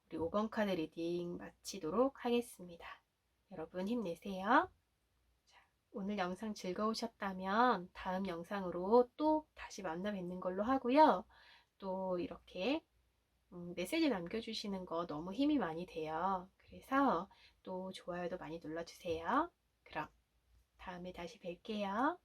우리 5번 카드 리딩 마치도록 하겠습니다. 여러분 힘내세요. 자, 오늘 영상 즐거우셨다면 다음 영상으로 또 다시 만나 뵙는 걸로 하고요. 또 이렇게 메시지 남겨주시는 거 너무 힘이 많이 돼요. 그래서 또 좋아요도 많이 눌러주세요. 그럼 다음에 다시 뵐게요.